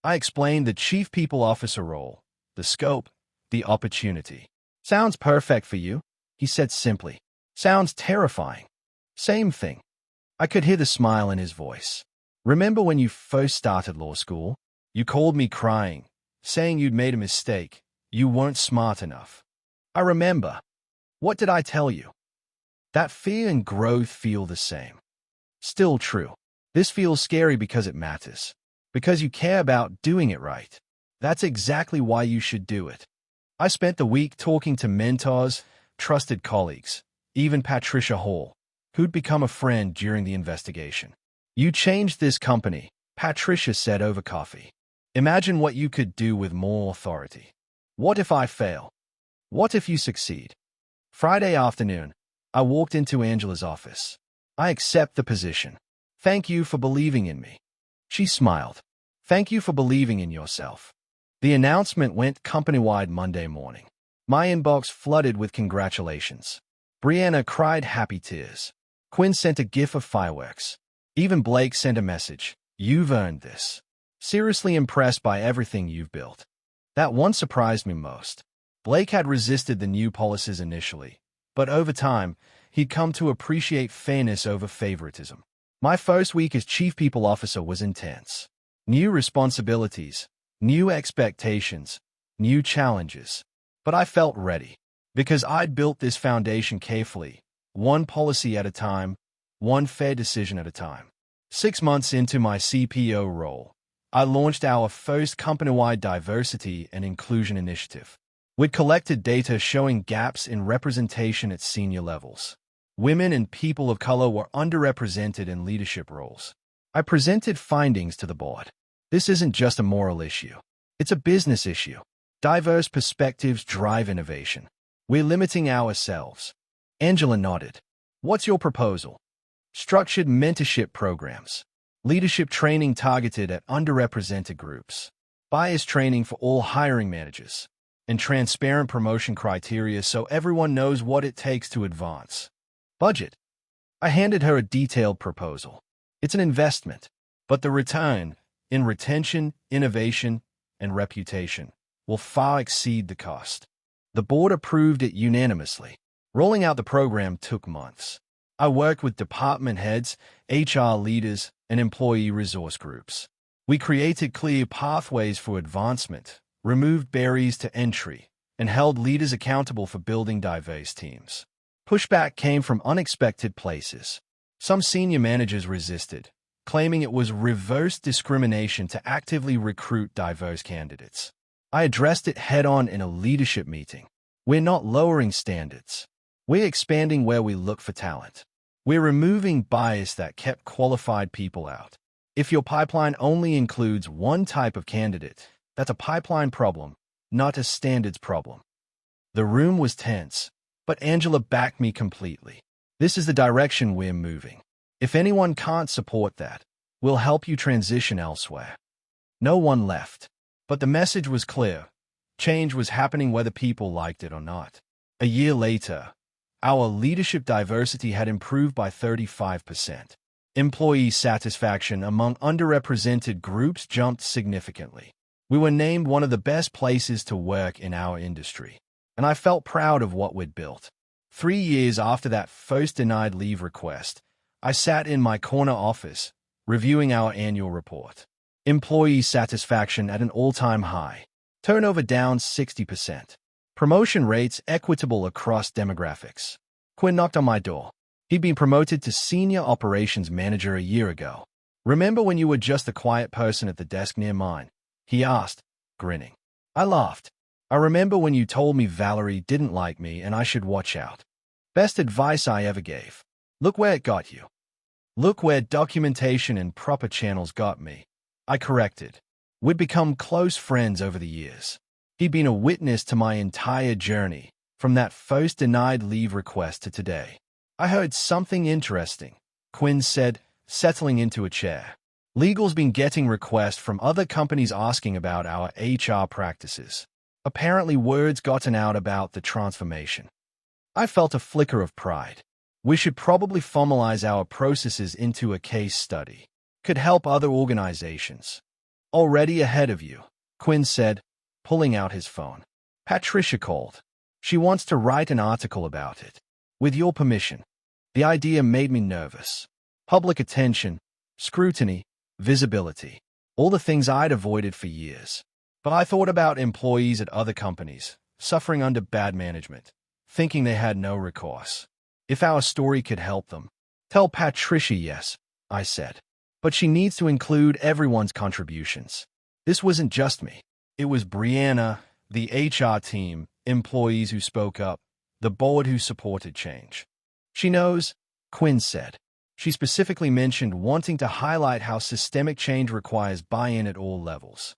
I explained the Chief People Officer role, the scope, the opportunity. Sounds perfect for you, he said simply. Sounds terrifying. Same thing. I could hear the smile in his voice. Remember when you first started law school? You called me crying, saying you'd made a mistake. You weren't smart enough. I remember. What did I tell you? That fear and growth feel the same. Still true. This feels scary because it matters. Because you care about doing it right. That's exactly why you should do it. I spent the week talking to mentors, trusted colleagues, even Patricia Hall, who'd become a friend during the investigation. You changed this company, Patricia said over coffee. Imagine what you could do with more authority. What if I fail? What if you succeed? Friday afternoon, I walked into Angela's office. I accept the position. Thank you for believing in me. She smiled. Thank you for believing in yourself. The announcement went company-wide Monday morning. My inbox flooded with congratulations. Brianna cried happy tears. Quinn sent a gif of fireworks. Even Blake sent a message. You've earned this. Seriously impressed by everything you've built. That one surprised me most. Blake had resisted the new policies initially, but over time, he'd come to appreciate fairness over favoritism. My first week as Chief People Officer was intense. New responsibilities, new expectations, new challenges. But I felt ready, because I'd built this foundation carefully, one policy at a time, one fair decision at a time. 6 months into my CPO role, I launched our first company-wide diversity and inclusion initiative. We'd collected data showing gaps in representation at senior levels. Women and people of color were underrepresented in leadership roles. I presented findings to the board. This isn't just a moral issue. It's a business issue. Diverse perspectives drive innovation. We're limiting ourselves. Angela nodded. What's your proposal? Structured mentorship programs. Leadership training targeted at underrepresented groups. Bias training for all hiring managers. And transparent promotion criteria so everyone knows what it takes to advance. Budget. I handed her a detailed proposal. It's an investment, but the return, in retention, innovation, and reputation, will far exceed the cost. The board approved it unanimously. Rolling out the program took months. I worked with department heads, HR leaders, and employee resource groups. We created clear pathways for advancement, removed barriers to entry, and held leaders accountable for building diverse teams. Pushback came from unexpected places. Some senior managers resisted, claiming it was reverse discrimination to actively recruit diverse candidates. I addressed it head-on in a leadership meeting. We're not lowering standards. We're expanding where we look for talent. We're removing bias that kept qualified people out. If your pipeline only includes one type of candidate, that's a pipeline problem, not a standards problem. The room was tense, but Angela backed me completely. This is the direction we're moving. If anyone can't support that, we'll help you transition elsewhere. No one left, but the message was clear. Change was happening whether people liked it or not. A year later, our leadership diversity had improved by 35%. Employee satisfaction among underrepresented groups jumped significantly. We were named one of the best places to work in our industry, and I felt proud of what we'd built. 3 years after that first denied leave request, I sat in my corner office, reviewing our annual report. Employee satisfaction at an all-time high. Turnover down 60%. Promotion rates equitable across demographics. Quinn knocked on my door. He'd been promoted to Senior Operations Manager a year ago. Remember when you were just the quiet person at the desk near mine? He asked, grinning. I laughed. I remember when you told me Valerie didn't like me and I should watch out. Best advice I ever gave. Look where it got you. Look where documentation and proper channels got me. I corrected. We'd become close friends over the years. He'd been a witness to my entire journey, from that first denied leave request to today. I heard something interesting, Quinn said, settling into a chair. Legal's been getting requests from other companies asking about our HR practices. Apparently word's gotten out about the transformation. I felt a flicker of pride. We should probably formalize our processes into a case study. Could help other organizations. Already ahead of you, Quinn said, pulling out his phone. Patricia called. She wants to write an article about it. With your permission. The idea made me nervous. Public attention, scrutiny, visibility. All the things I'd avoided for years. But I thought about employees at other companies, suffering under bad management, thinking they had no recourse. If our story could help them. Tell Patricia yes, I said. but she needs to include everyone's contributions. This wasn't just me. It was Brianna, the HR team, employees who spoke up, the board who supported change. She knows, Quinn said. She specifically mentioned wanting to highlight how systemic change requires buy-in at all levels.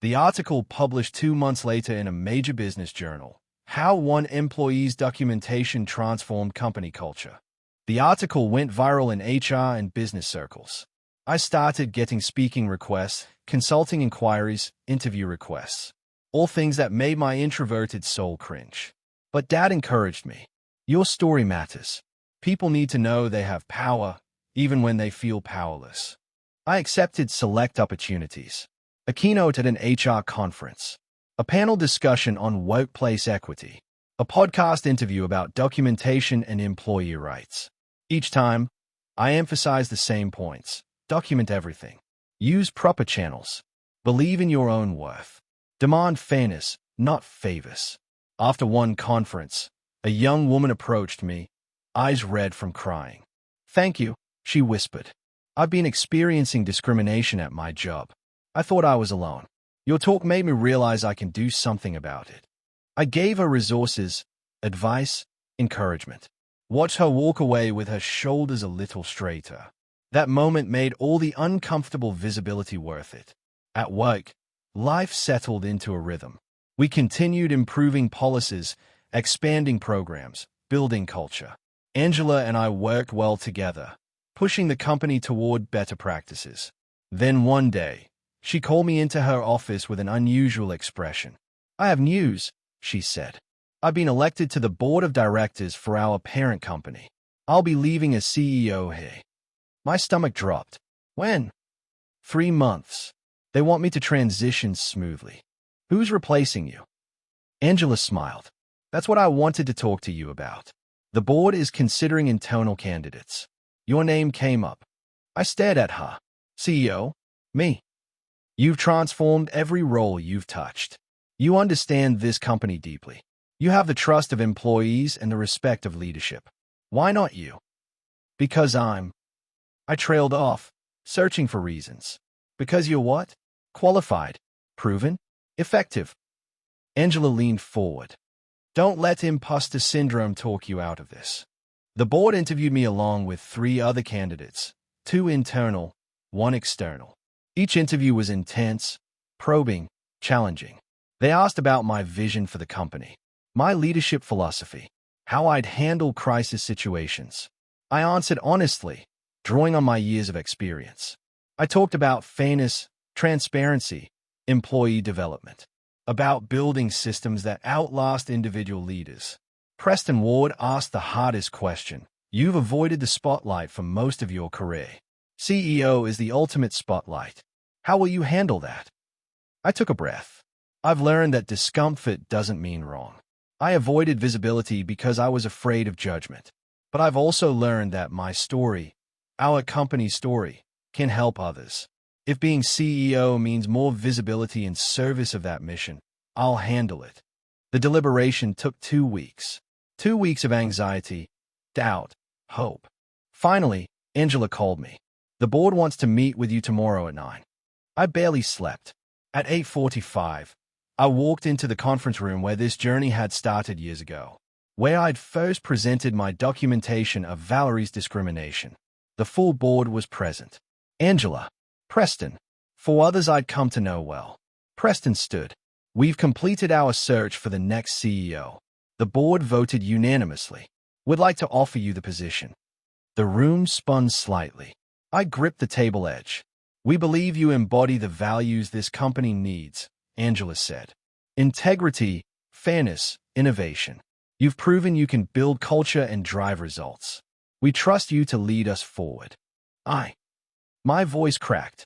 The article published 2 months later in a major business journal, How One Employee's Documentation Transformed Company Culture. The article went viral in HR and business circles. I started getting speaking requests, consulting inquiries, interview requests. All things that made my introverted soul cringe. But Dad encouraged me. Your story matters. People need to know they have power, even when they feel powerless. I accepted select opportunities. A keynote at an HR conference. A panel discussion on workplace equity. A podcast interview about documentation and employee rights. Each time, I emphasize the same points. Document everything. Use proper channels. Believe in your own worth. Demand fairness, not favors. After one conference, a young woman approached me, eyes red from crying. Thank you, she whispered. I've been experiencing discrimination at my job. I thought I was alone. Your talk made me realize I can do something about it. I gave her resources, advice, encouragement. Watched her walk away with her shoulders a little straighter. That moment made all the uncomfortable visibility worth it. At work, life settled into a rhythm. We continued improving policies, expanding programs, building culture. Angela and I worked well together, pushing the company toward better practices. Then one day, she called me into her office with an unusual expression. I have news, she said. I've been elected to the board of directors for our parent company. I'll be leaving as CEO here. My stomach dropped. When? 3 months. They want me to transition smoothly. Who's replacing you? Angela smiled. That's what I wanted to talk to you about. The board is considering internal candidates. Your name came up. I stared at her. CEO? Me. You've transformed every role you've touched. You understand this company deeply. You have the trust of employees and the respect of leadership. Why not you? Because I trailed off, searching for reasons. Because you're what? Qualified, proven, effective. Angela leaned forward. Don't let imposter syndrome talk you out of this. The board interviewed me along with 3 other candidates, 2 internal, 1 external. Each interview was intense, probing, challenging. They asked about my vision for the company, my leadership philosophy, how I'd handle crisis situations. I answered honestly, drawing on my years of experience. I talked about fairness, transparency, employee development, about building systems that outlast individual leaders. Preston Ward asked the hardest question. You've avoided the spotlight for most of your career. CEO is the ultimate spotlight. How will you handle that? I took a breath. I've learned that discomfort doesn't mean wrong. I avoided visibility because I was afraid of judgment. But I've also learned that my story, our company's story, can help others. If being CEO means more visibility in service of that mission, I'll handle it. The deliberation took 2 weeks. 2 weeks of anxiety, doubt, hope. Finally, Angela called me. The board wants to meet with you tomorrow at 9. I barely slept. At 8:45, I walked into the conference room where this journey had started years ago, where I'd first presented my documentation of Valerie's discrimination. The full board was present. Angela, Preston, 4 others I'd come to know well. Preston stood. We've completed our search for the next CEO. The board voted unanimously. We'd like to offer you the position. The room spun slightly. I gripped the table edge. We believe you embody the values this company needs, Angela said. Integrity, fairness, innovation. You've proven you can build culture and drive results. We trust you to lead us forward. My voice cracked.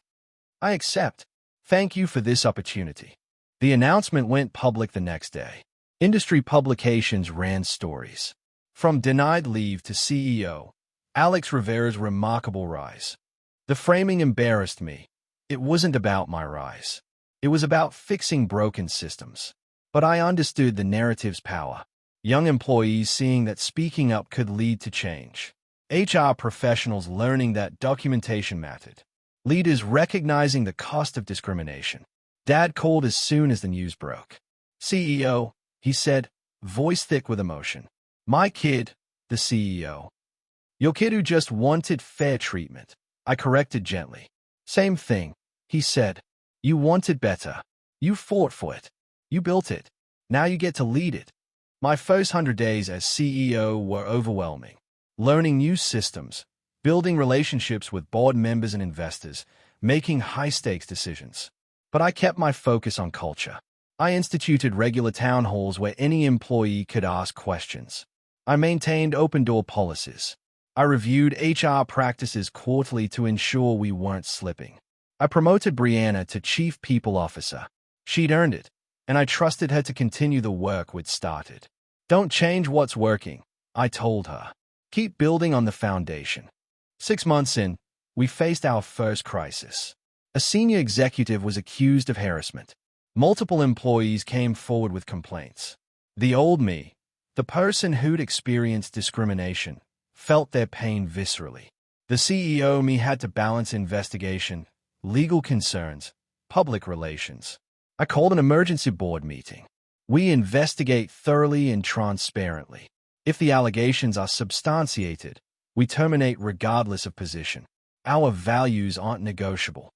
I accept. Thank you for this opportunity. The announcement went public the next day. Industry publications ran stories. From denied leave to CEO, Alex Rivera's remarkable rise. The framing embarrassed me. It wasn't about my rise. It was about fixing broken systems. But I understood the narrative's power. Young employees seeing that speaking up could lead to change. HR professionals learning that documentation mattered. Leaders recognizing the cost of discrimination. Dad called as soon as the news broke. CEO, he said, voice thick with emotion. My kid, the CEO. Your kid who just wanted fair treatment. I corrected gently. Same thing, he said. You wanted better. You fought for it. You built it. Now you get to lead it. My first 100 days as CEO were overwhelming. Learning new systems, building relationships with board members and investors, making high-stakes decisions. But I kept my focus on culture. I instituted regular town halls where any employee could ask questions. I maintained open-door policies. I reviewed HR practices quarterly to ensure we weren't slipping. I promoted Brianna to Chief People Officer. She'd earned it, and I trusted her to continue the work we'd started. Don't change what's working, I told her. Keep building on the foundation. 6 months in, we faced our first crisis. A senior executive was accused of harassment. Multiple employees came forward with complaints. The old me, the person who'd experienced discrimination, felt their pain viscerally. The CEO me had to balance investigation, legal concerns, public relations. I called an emergency board meeting. We investigate thoroughly and transparently. If the allegations are substantiated, we terminate regardless of position. Our values aren't negotiable.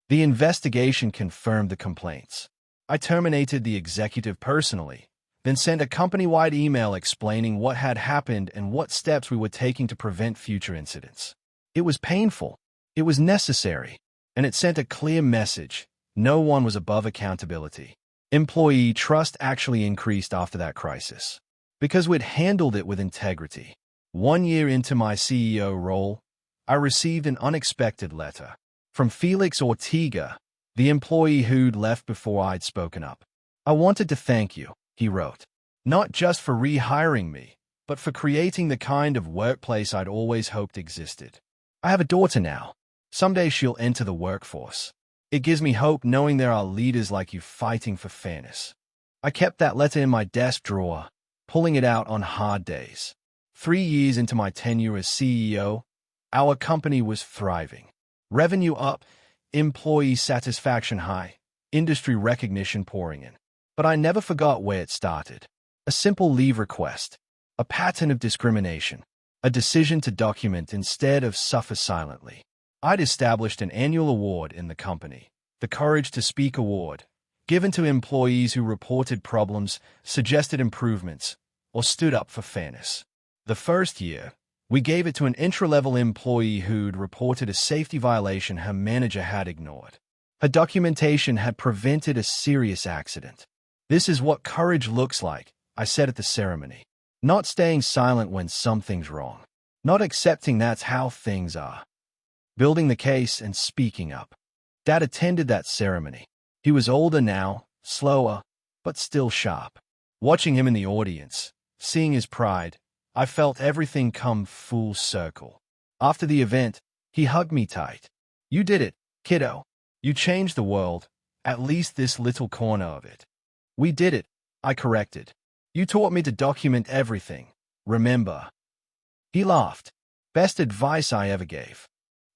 The investigation confirmed the complaints. I terminated the executive personally, then sent a company-wide email explaining what had happened and what steps we were taking to prevent future incidents. It was painful. It was necessary. And it sent a clear message. No one was above accountability. Employee trust actually increased after that crisis, because we'd handled it with integrity. 1 year into my CEO role, I received an unexpected letter from Felix Ortega, the employee who'd left before I'd spoken up. I wanted to thank you, he wrote, not just for rehiring me, but for creating the kind of workplace I'd always hoped existed. I have a daughter now. Someday she'll enter the workforce. It gives me hope knowing there are leaders like you fighting for fairness. I kept that letter in my desk drawer, pulling it out on hard days. 3 years into my tenure as CEO, our company was thriving. Revenue up, employee satisfaction high, industry recognition pouring in. But I never forgot where it started. A simple leave request, a pattern of discrimination, a decision to document instead of suffer silently. I'd established an annual award in the company, the Courage to Speak Award, given to employees who reported problems, suggested improvements, or stood up for fairness. The first year, we gave it to an intra-level employee who'd reported a safety violation her manager had ignored. Her documentation had prevented a serious accident. This is what courage looks like, I said at the ceremony. Not staying silent when something's wrong. Not accepting that's how things are. Building the case and speaking up. Dad attended that ceremony. He was older now, slower, but still sharp. Watching him in the audience, seeing his pride, I felt everything come full circle. After the event, he hugged me tight. You did it, kiddo. You changed the world, at least this little corner of it. We did it, I corrected. You taught me to document everything, remember. He laughed. Best advice I ever gave.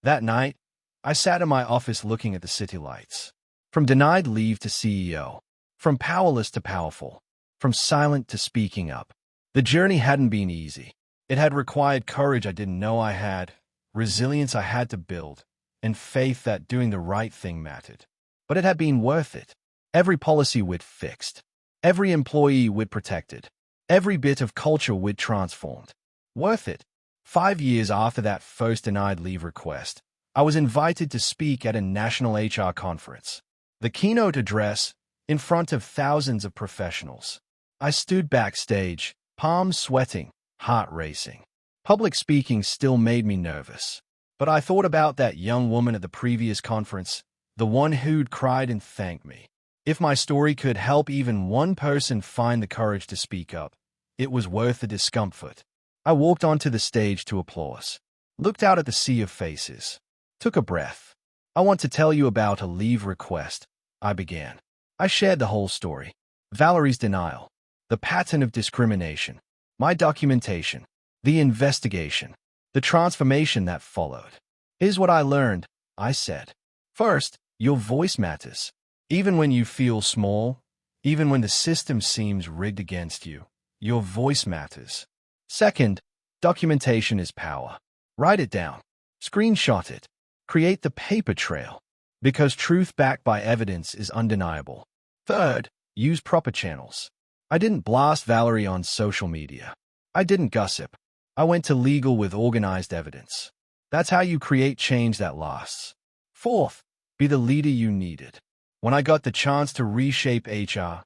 That night, I sat in my office looking at the city lights. From denied leave to CEO. From powerless to powerful. From silent to speaking up. The journey hadn't been easy. It had required courage I didn't know I had, resilience I had to build, and faith that doing the right thing mattered. But it had been worth it. Every policy we'd fixed. Every employee we'd protected. Every bit of culture we'd transformed. Worth it. 5 years after that first denied leave request, I was invited to speak at a national HR conference. The keynote address, in front of thousands of professionals. I stood backstage, palms sweating, heart racing. Public speaking still made me nervous. But I thought about that young woman at the previous conference, the one who'd cried and thanked me. If my story could help even one person find the courage to speak up, it was worth the discomfort. I walked onto the stage to applause, looked out at the sea of faces, took a breath. I want to tell you about a leave request, I began. I shared the whole story. Valerie's denial, the pattern of discrimination, my documentation, the investigation, the transformation that followed. Here's what I learned, I said. First, your voice matters. Even when you feel small, even when the system seems rigged against you, your voice matters. Second, documentation is power. Write it down. Screenshot it. Create the paper trail. Because truth backed by evidence is undeniable. Third, use proper channels. I didn't blast Valerie on social media. I didn't gossip. I went to legal with organized evidence. That's how you create change that lasts. Fourth, be the leader you needed. When I got the chance to reshape HR,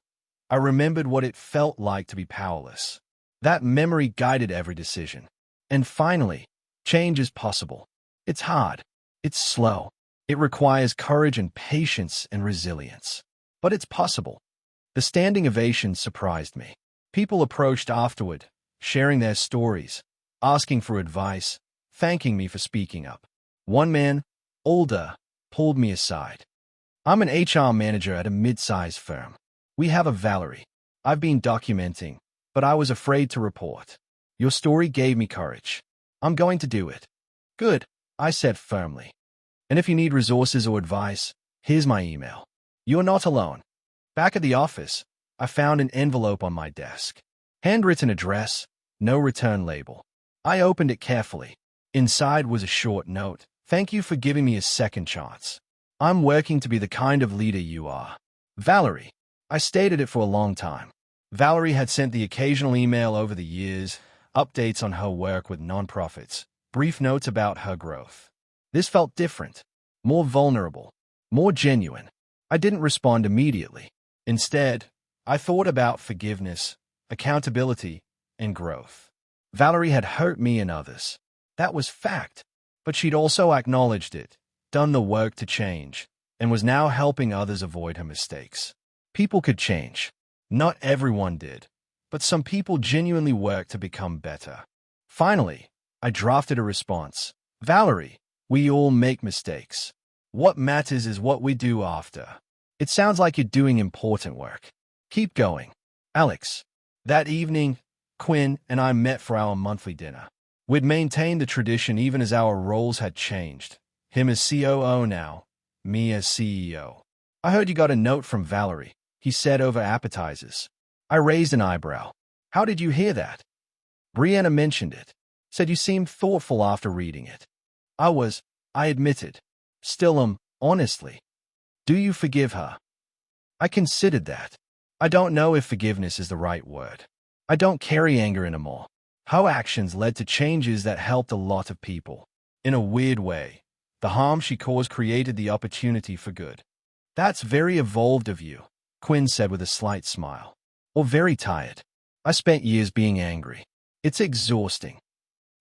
I remembered what it felt like to be powerless. That memory guided every decision. And finally, change is possible. It's hard. It's slow. It requires courage and patience and resilience. But it's possible. The standing ovation surprised me. People approached afterward, sharing their stories, asking for advice, thanking me for speaking up. One man, older, pulled me aside. I'm an HR manager at a mid-sized firm. We have a Valerie. I've been documenting, but I was afraid to report. Your story gave me courage. I'm going to do it. Good, I said firmly. And if you need resources or advice, here's my email. You're not alone. Back at the office, I found an envelope on my desk. Handwritten address, no return label. I opened it carefully. Inside was a short note. Thank you for giving me a second chance. I'm working to be the kind of leader you are. Valerie. I stated it for a long time. Valerie had sent the occasional email over the years, updates on her work with nonprofits, brief notes about her growth. This felt different, more vulnerable, more genuine. I didn't respond immediately. Instead, I thought about forgiveness, accountability, and growth. Valerie had hurt me and others. That was fact. But she'd also acknowledged it, done the work to change, and was now helping others avoid her mistakes. People could change. Not everyone did, but some people genuinely worked to become better. Finally, I drafted a response. Valerie, we all make mistakes. What matters is what we do after. It sounds like you're doing important work. Keep going. Alex. That evening, Quinn and I met for our monthly dinner. We'd maintained the tradition even as our roles had changed. Him as COO now, me as CEO. I heard you got a note from Valerie, he said over appetizers. I raised an eyebrow. How did you hear that? Brianna mentioned it. Said you seemed thoughtful after reading it. I admitted. Still, honestly. Do you forgive her? I considered that. I don't know if forgiveness is the right word. I don't carry anger anymore. Her actions led to changes that helped a lot of people. In a weird way, the harm she caused created the opportunity for good. That's very evolved of you, Quinn said with a slight smile. Or very tired. I spent years being angry. It's exhausting.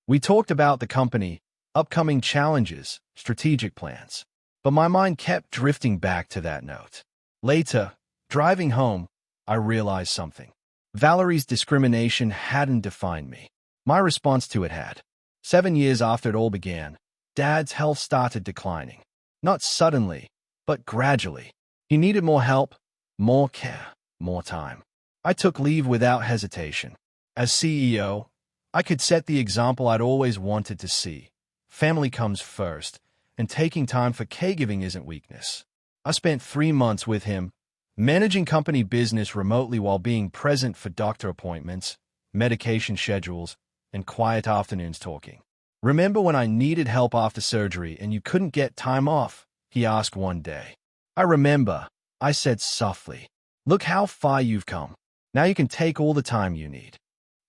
We talked about the company, upcoming challenges, strategic plans. But my mind kept drifting back to that note. Later, driving home, I realized something. Valerie's discrimination hadn't defined me. My response to it had. 7 years after it all began, Dad's health started declining. Not suddenly, but gradually. He needed more help, more care, more time. I took leave without hesitation. As CEO, I could set the example I'd always wanted to see. Family comes first, and taking time for caregiving isn't weakness. I spent 3 months with him, managing company business remotely while being present for doctor appointments, medication schedules, and quiet afternoons talking. Remember when I needed help after surgery and you couldn't get time off? He asked one day. I remember, I said softly. Look how far you've come. Now you can take all the time you need.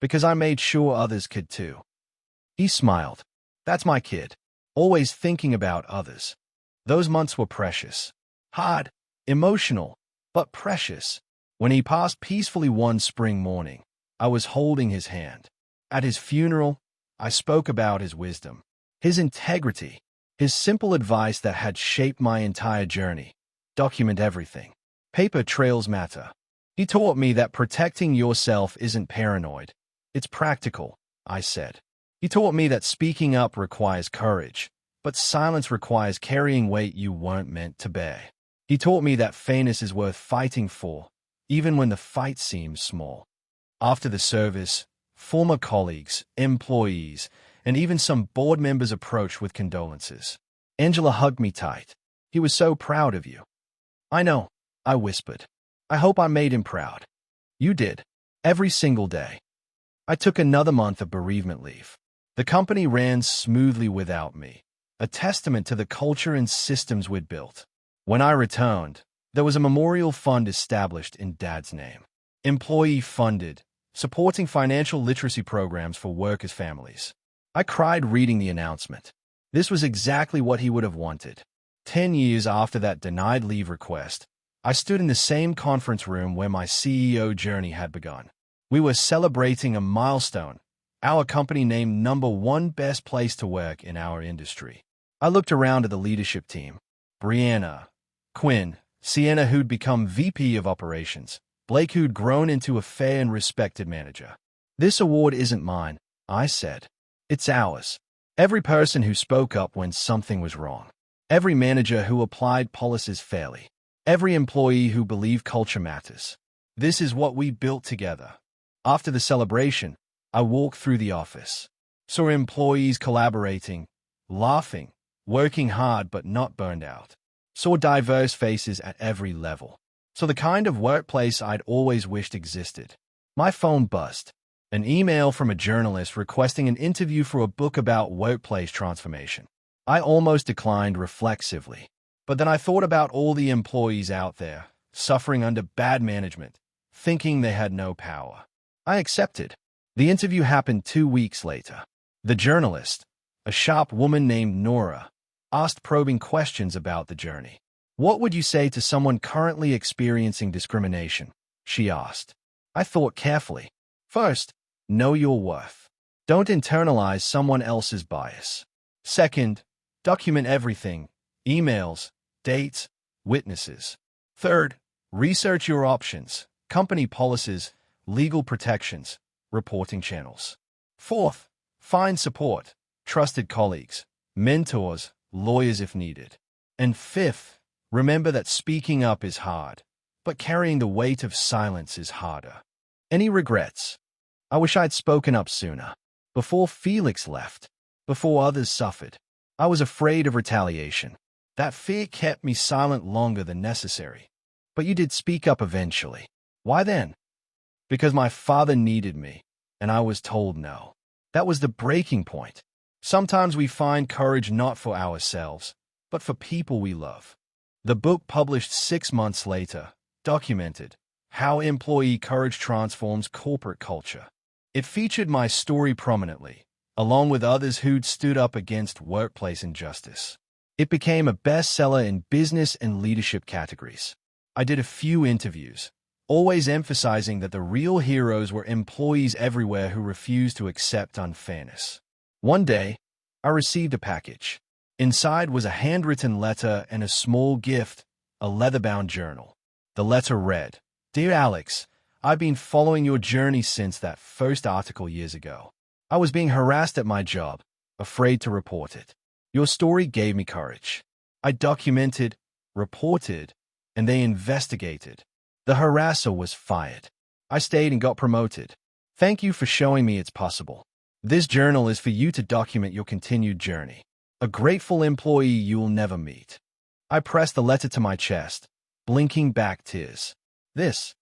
Because I made sure others could too. He smiled. That's my kid. Always thinking about others. Those months were precious. Hard, emotional, but precious. When he passed peacefully one spring morning, I was holding his hand. At his funeral, I spoke about his wisdom, his integrity, his simple advice that had shaped my entire journey. Document everything. Paper trails matter. He taught me that protecting yourself isn't paranoid. It's practical, I said. He taught me that speaking up requires courage, but silence requires carrying weight you weren't meant to bear. He taught me that fairness is worth fighting for, even when the fight seems small. After the service, former colleagues, employees, and even some board members approached with condolences. Angela hugged me tight. He was so proud of you. I know, I whispered. I hope I made him proud. You did. Every single day. I took another month of bereavement leave. The company ran smoothly without me, a testament to the culture and systems we'd built. When I returned, there was a memorial fund established in Dad's name. Employee-funded, supporting financial literacy programs for workers' families. I cried reading the announcement. This was exactly what he would have wanted. 10 years after that denied leave request, I stood in the same conference room where my CEO journey had begun. We were celebrating a milestone, our company named #1 best place to work in our industry. I looked around at the leadership team. Brianna, Quinn, Sienna, who'd become VP of Operations, Blake, who'd grown into a fair and respected manager. This award isn't mine, I said. It's ours. Every person who spoke up when something was wrong. Every manager who applied policies fairly. Every employee who believed culture matters. This is what we built together. After the celebration, I walked through the office. Saw employees collaborating, laughing, working hard but not burned out. Saw diverse faces at every level. So the kind of workplace I'd always wished existed. My phone buzzed. An email from a journalist requesting an interview for a book about workplace transformation. I almost declined reflexively. But then I thought about all the employees out there, suffering under bad management, thinking they had no power. I accepted. The interview happened 2 weeks later. The journalist, a sharp woman named Nora, asked probing questions about the journey. What would you say to someone currently experiencing discrimination? She asked. I thought carefully. First, know your worth. Don't internalize someone else's bias. Second, document everything, emails, dates, witnesses. Third, research your options, company policies, legal protections, reporting channels. Fourth, find support, trusted colleagues, mentors, lawyers if needed. And fifth, remember that speaking up is hard, but carrying the weight of silence is harder. Any regrets? I wish I'd spoken up sooner. Before Felix left. Before others suffered. I was afraid of retaliation. That fear kept me silent longer than necessary. But you did speak up eventually. Why then? Because my father needed me, and I was told no. That was the breaking point. Sometimes we find courage not for ourselves, but for people we love. The book published 6 months later documented how employee courage transforms corporate culture. It featured my story prominently, along with others who'd stood up against workplace injustice. It became a bestseller in business and leadership categories. I did a few interviews, always emphasizing that the real heroes were employees everywhere who refused to accept unfairness. One day, I received a package. Inside was a handwritten letter and a small gift, a leather-bound journal. The letter read, Dear Alex, I've been following your journey since that first article years ago. I was being harassed at my job, afraid to report it. Your story gave me courage. I documented, reported, and they investigated. The harasser was fired. I stayed and got promoted. Thank you for showing me it's possible. This journal is for you to document your continued journey. A grateful employee you'll never meet. I pressed the letter to my chest, blinking back tears. This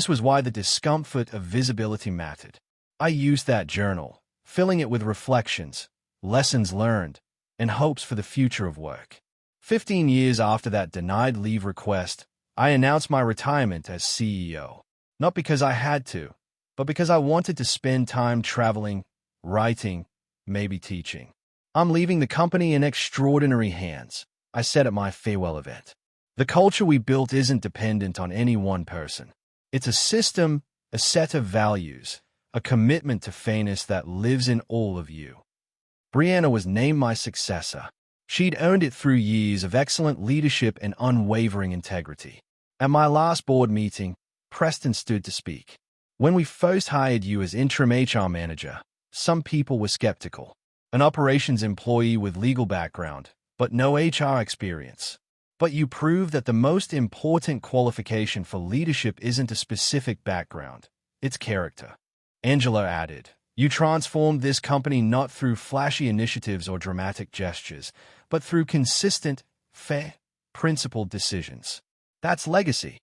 was why the discomfort of visibility mattered. I used that journal, filling it with reflections, lessons learned, and hopes for the future of work. 15 years after that denied leave request, I announced my retirement as CEO. Not because I had to, but because I wanted to spend time traveling, writing, maybe teaching. I'm leaving the company in extraordinary hands, I said at my farewell event. The culture we built isn't dependent on any one person. It's a system, a set of values, a commitment to fairness that lives in all of you. Brianna was named my successor. She'd earned it through years of excellent leadership and unwavering integrity. At my last board meeting, Preston stood to speak. When we first hired you as interim HR manager, some people were skeptical. An operations employee with legal background, but no HR experience. But you proved that the most important qualification for leadership isn't a specific background, it's character. Angela added, You transformed this company not through flashy initiatives or dramatic gestures, but through consistent, fair, principled decisions. That's legacy.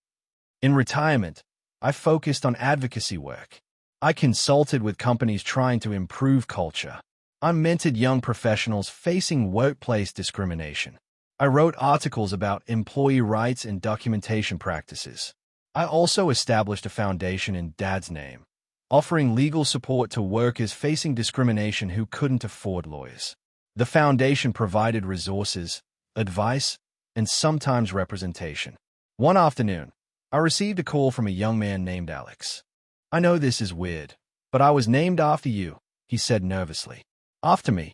In retirement, I focused on advocacy work. I consulted with companies trying to improve culture. I mentored young professionals facing workplace discrimination. I wrote articles about employee rights and documentation practices. I also established a foundation in Dad's name, offering legal support to workers facing discrimination who couldn't afford lawyers. The foundation provided resources, advice, and sometimes representation. One afternoon, I received a call from a young man named Alex. "I know this is weird, but I was named after you," he said nervously. "After me?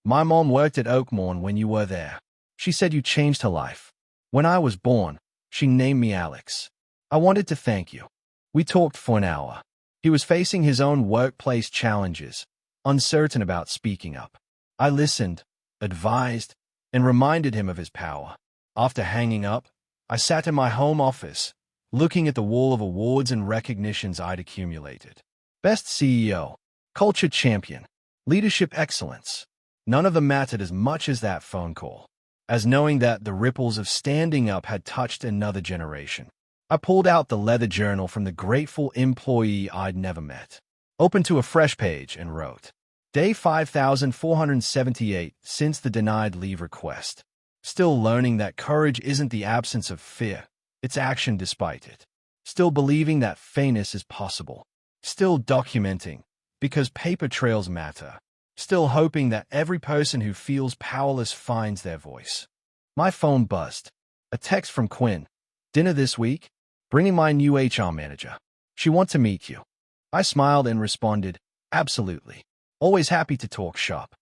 My mom worked at Oakmorn when you were there. She said you changed her life. When I was born, she named me Alex. I wanted to thank you." We talked for an hour. He was facing his own workplace challenges, uncertain about speaking up. I listened, advised, and reminded him of his power. After hanging up, I sat in my home office, looking at the wall of awards and recognitions I'd accumulated. Best CEO, Culture Champion, Leadership Excellence. None of them mattered as much as that phone call, as knowing that the ripples of standing up had touched another generation. I pulled out the leather journal from the grateful employee I'd never met, opened to a fresh page, and wrote, "Day 5478 since the denied leave request. Still learning that courage isn't the absence of fear, it's action despite it. Still believing that fairness is possible. Still documenting, because paper trails matter. Still hoping that every person who feels powerless finds their voice." My phone buzzed. A text from Quinn. "Dinner this week? Bringing my new HR manager. She wants to meet you." I smiled and responded, "Absolutely. Always happy to talk shop."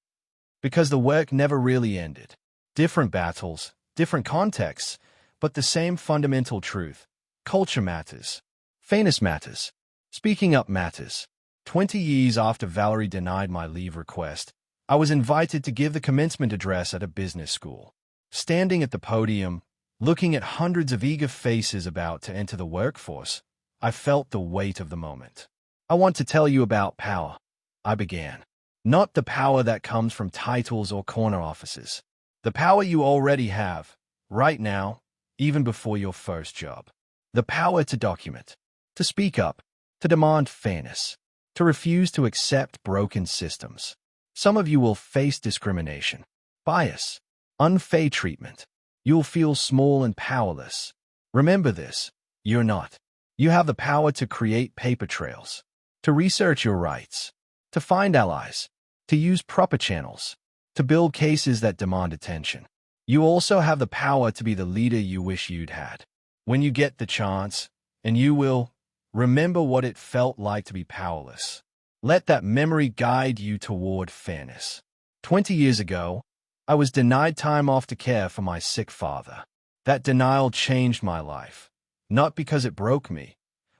Because the work never really ended. Different battles, different contexts, but the same fundamental truth. Culture matters. Fairness matters. Speaking up matters. 20 years after Valerie denied my leave request, I was invited to give the commencement address at a business school. Standing at the podium, looking at hundreds of eager faces about to enter the workforce, I felt the weight of the moment. "I want to tell you about power," I began. "Not the power that comes from titles or corner offices. The power you already have, right now, even before your first job. The power to document, to speak up, to demand fairness, to refuse to accept broken systems. Some of you will face discrimination, bias, unfair treatment. You'll feel small and powerless. Remember this, you're not. You have the power to create paper trails, to research your rights, to find allies, to use proper channels, to build cases that demand attention. You also have the power to be the leader you wish you'd had. When you get the chance, and you will, remember what it felt like to be powerless. Let that memory guide you toward fairness. 20 years ago, I was denied time off to care for my sick father. That denial changed my life, not because it broke me,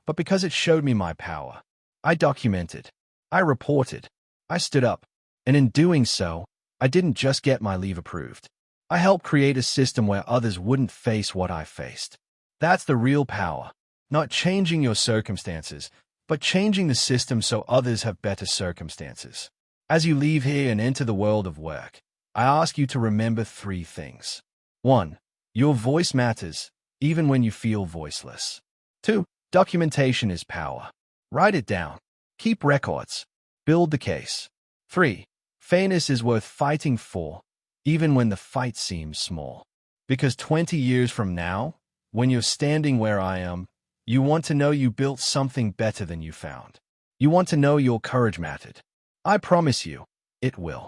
but because it showed me my power. I documented, I reported, I stood up, and in doing so, I didn't just get my leave approved. I helped create a system where others wouldn't face what I faced. That's the real power, not changing your circumstances, but changing the system so others have better circumstances. As you leave here and enter the world of work, I ask you to remember 3 things. 1. Your voice matters, even when you feel voiceless. 2. Documentation is power. Write it down. Keep records. Build the case. 3. Fairness is worth fighting for, even when the fight seems small. Because 20 years from now, when you're standing where I am, you want to know you built something better than you found. You want to know your courage mattered. I promise you, it will.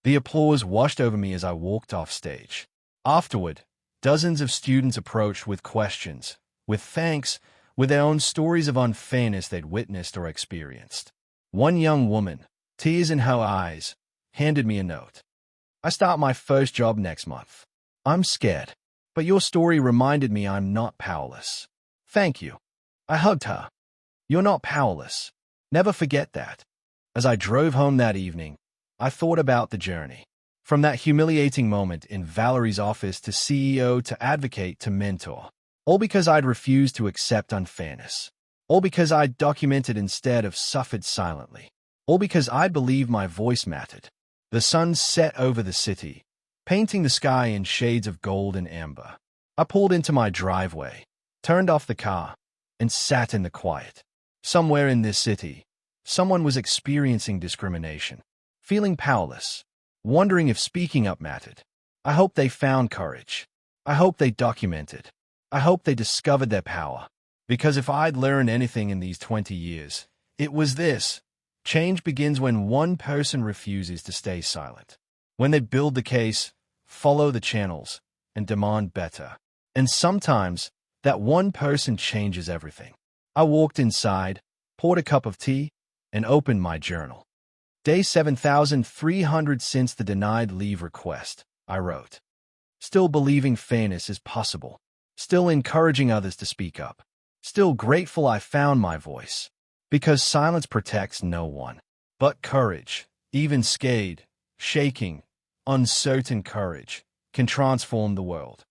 The applause washed over me as I walked off stage. Afterward, dozens of students approached with questions, with thanks, with their own stories of unfairness they'd witnessed or experienced. One young woman, tears in her eyes, handed me a note. "I start my first job next month. I'm scared, but your story reminded me I'm not powerless. Thank you." I hugged her. "You're not powerless. Never forget that." As I drove home that evening, I thought about the journey. From that humiliating moment in Valerie's office to CEO to advocate to mentor. All because I'd refused to accept unfairness. All because I'd documented instead of suffered silently. All because I believed my voice mattered. The sun set over the city, painting the sky in shades of gold and amber. I pulled into my driveway, turned off the car, and sat in the quiet. Somewhere in this city, someone was experiencing discrimination, feeling powerless, wondering if speaking up mattered. I hope they found courage. I hope they documented. I hope they discovered their power. Because if I'd learned anything in these 20 years, it was this. Change begins when one person refuses to stay silent. When they build the case, follow the channels, and demand better. And sometimes, that one person changes everything. I walked inside, poured a cup of tea, and opened my journal. Day 7,300 since the denied leave request, I wrote. Still believing fairness is possible. Still encouraging others to speak up. Still grateful I found my voice. Because silence protects no one. But courage, even scared, shaking, uncertain courage, can transform the world.